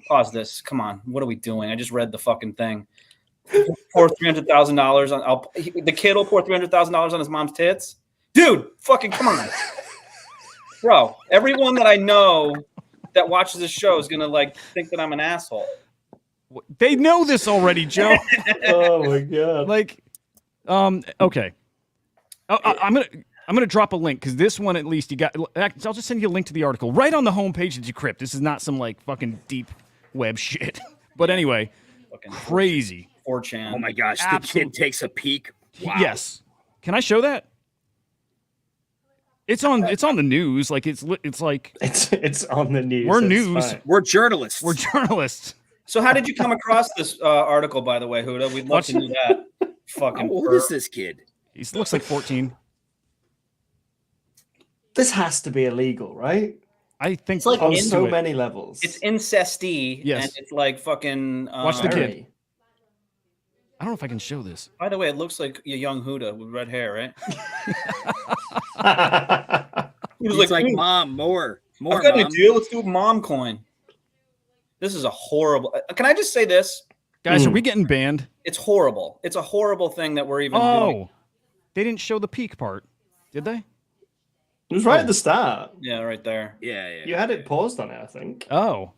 Pause this. Come on. What are we doing? I just read the fucking thing. Pour $300,000 on. The kid will pour $300,000 on his mom's tits. Dude, fucking come on, bro. Everyone that I know that watches this show is gonna like think that I'm an asshole. They know this already, Joe. Oh my god! Like, okay. I'm gonna. I'm going to drop a link because this one at least you got. I'll just send you a link to the article right on the homepage of Decrypt. This is not some like fucking deep web shit. But anyway, Fucking crazy. 4chan. Oh my gosh, the Absolute- kid takes a peek. Wow. Yes. Can I show that? It's on the news. Like it's like It's on the news. We're it's news. fine. We're journalists. we're journalists. So how did you come across this article, by the way, Huda? We'd love to know that. How Fucking old perv. is this kid? He looks like 14. This has to be illegal, right? I think It's like On into so it. many levels. It's incesty, Yes. and it's like fucking. Watch the kid. Very. I don't know if I can show this. By the way, it looks like a young Huda with red hair, right? He was He's like, "Dude, Mom, more, I've got Mom. a deal. Let's do mom coin. This is a horrible. Can I just say this? Guys, are we getting banned? It's horrible. It's a horrible thing that we're even doing. Oh, they didn't show the peak part, did they? It was right at the start. Yeah, right there. Yeah. You had it paused on it, I think. Oh.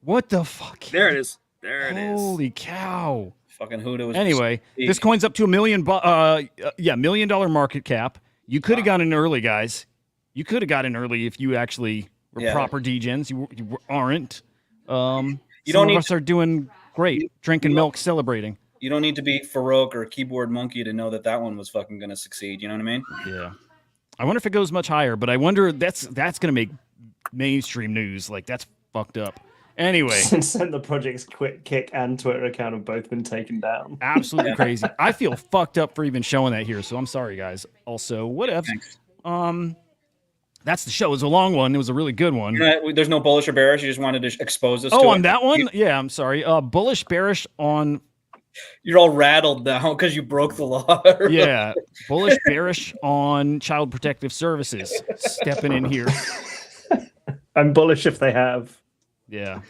What the fuck? There it is. There it is. Holy cow. Fucking Huda was. Anyway, this coin's up to $1 million. $1 million market cap. You could have gotten in early, guys. You could have gotten in early if you actually were Yeah. proper degens. You aren't. You Some don't of need us are doing great, drinking milk, celebrating. You don't need to be Farouk or Keyboard Monkey to know that that one was fucking going to succeed. You know what I mean? Yeah. I wonder if it goes much higher, but I wonder that's going to make mainstream news. Like that's fucked up. Anyway, Since then, the project's Quick Kick and Twitter account have both been taken down. absolutely crazy. I feel fucked up for even showing that here, so I'm sorry, guys. Also, whatever. Thanks. That's the show. It was a long one. It was a really good one. There's no bullish or bearish. You just wanted to expose us to Oh, it. on that one? Yeah, I'm sorry. Bullish, bearish on. You're all rattled now because you broke the law. Yeah, bullish, bearish on Child Protective Services. Stepping in here. I'm bullish if they have. Yeah.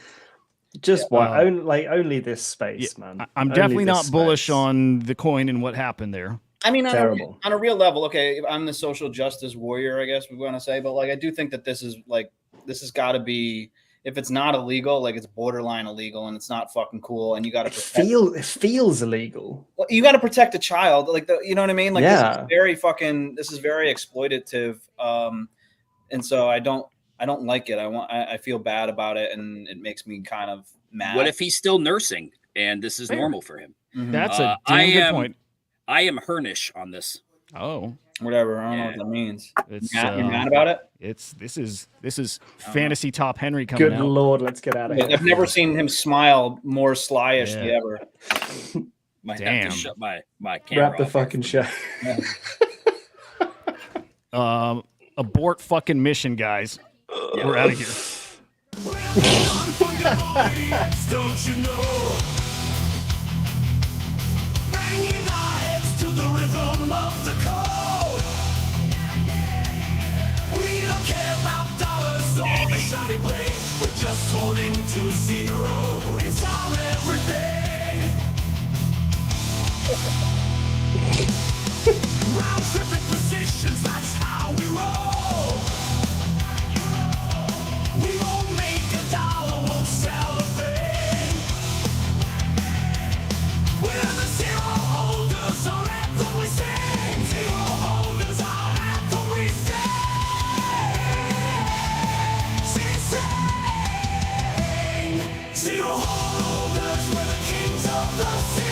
Just why? Only this space, man. I'm Only definitely this not bullish space. on the coin and what happened there. I mean, Terrible. on a real level, okay, I'm the social justice warrior, I guess we want to say, but like, I do think that this has got to be, if it's not illegal, like it's borderline illegal and it's not fucking cool, and you got to It feels illegal. you got to protect a child, like you know what I mean? Like, Yeah. this is very exploitative, and so I don't like it. I feel bad about it, and it makes me kind of mad. What if he's still nursing and this is Fair. normal for him? That's a I damn good am- point. I am Hernish on this. Oh, Whatever, I don't know Yeah. what that means. it's You're mad about it? this is fantasy top Henry coming Good out. lord, let's get out of here. I've never seen him smile more slyishly Yeah. ever. Might have Damn. to shut my camera Wrap the off. fucking show. Abort fucking mission, guys. We're out of here. Don't you know? Banging our heads to the rhythm of the code. We don't care about dollars or the shiny blade. We're just holding to zero. It's our everything. Round tripping positions, that's how we roll. We won't make a dollar, won't sell a thing. We're the zero holders, our anthem we sing. Zero holders, our anthem we sing. Zero holders, we're the kings of the sea.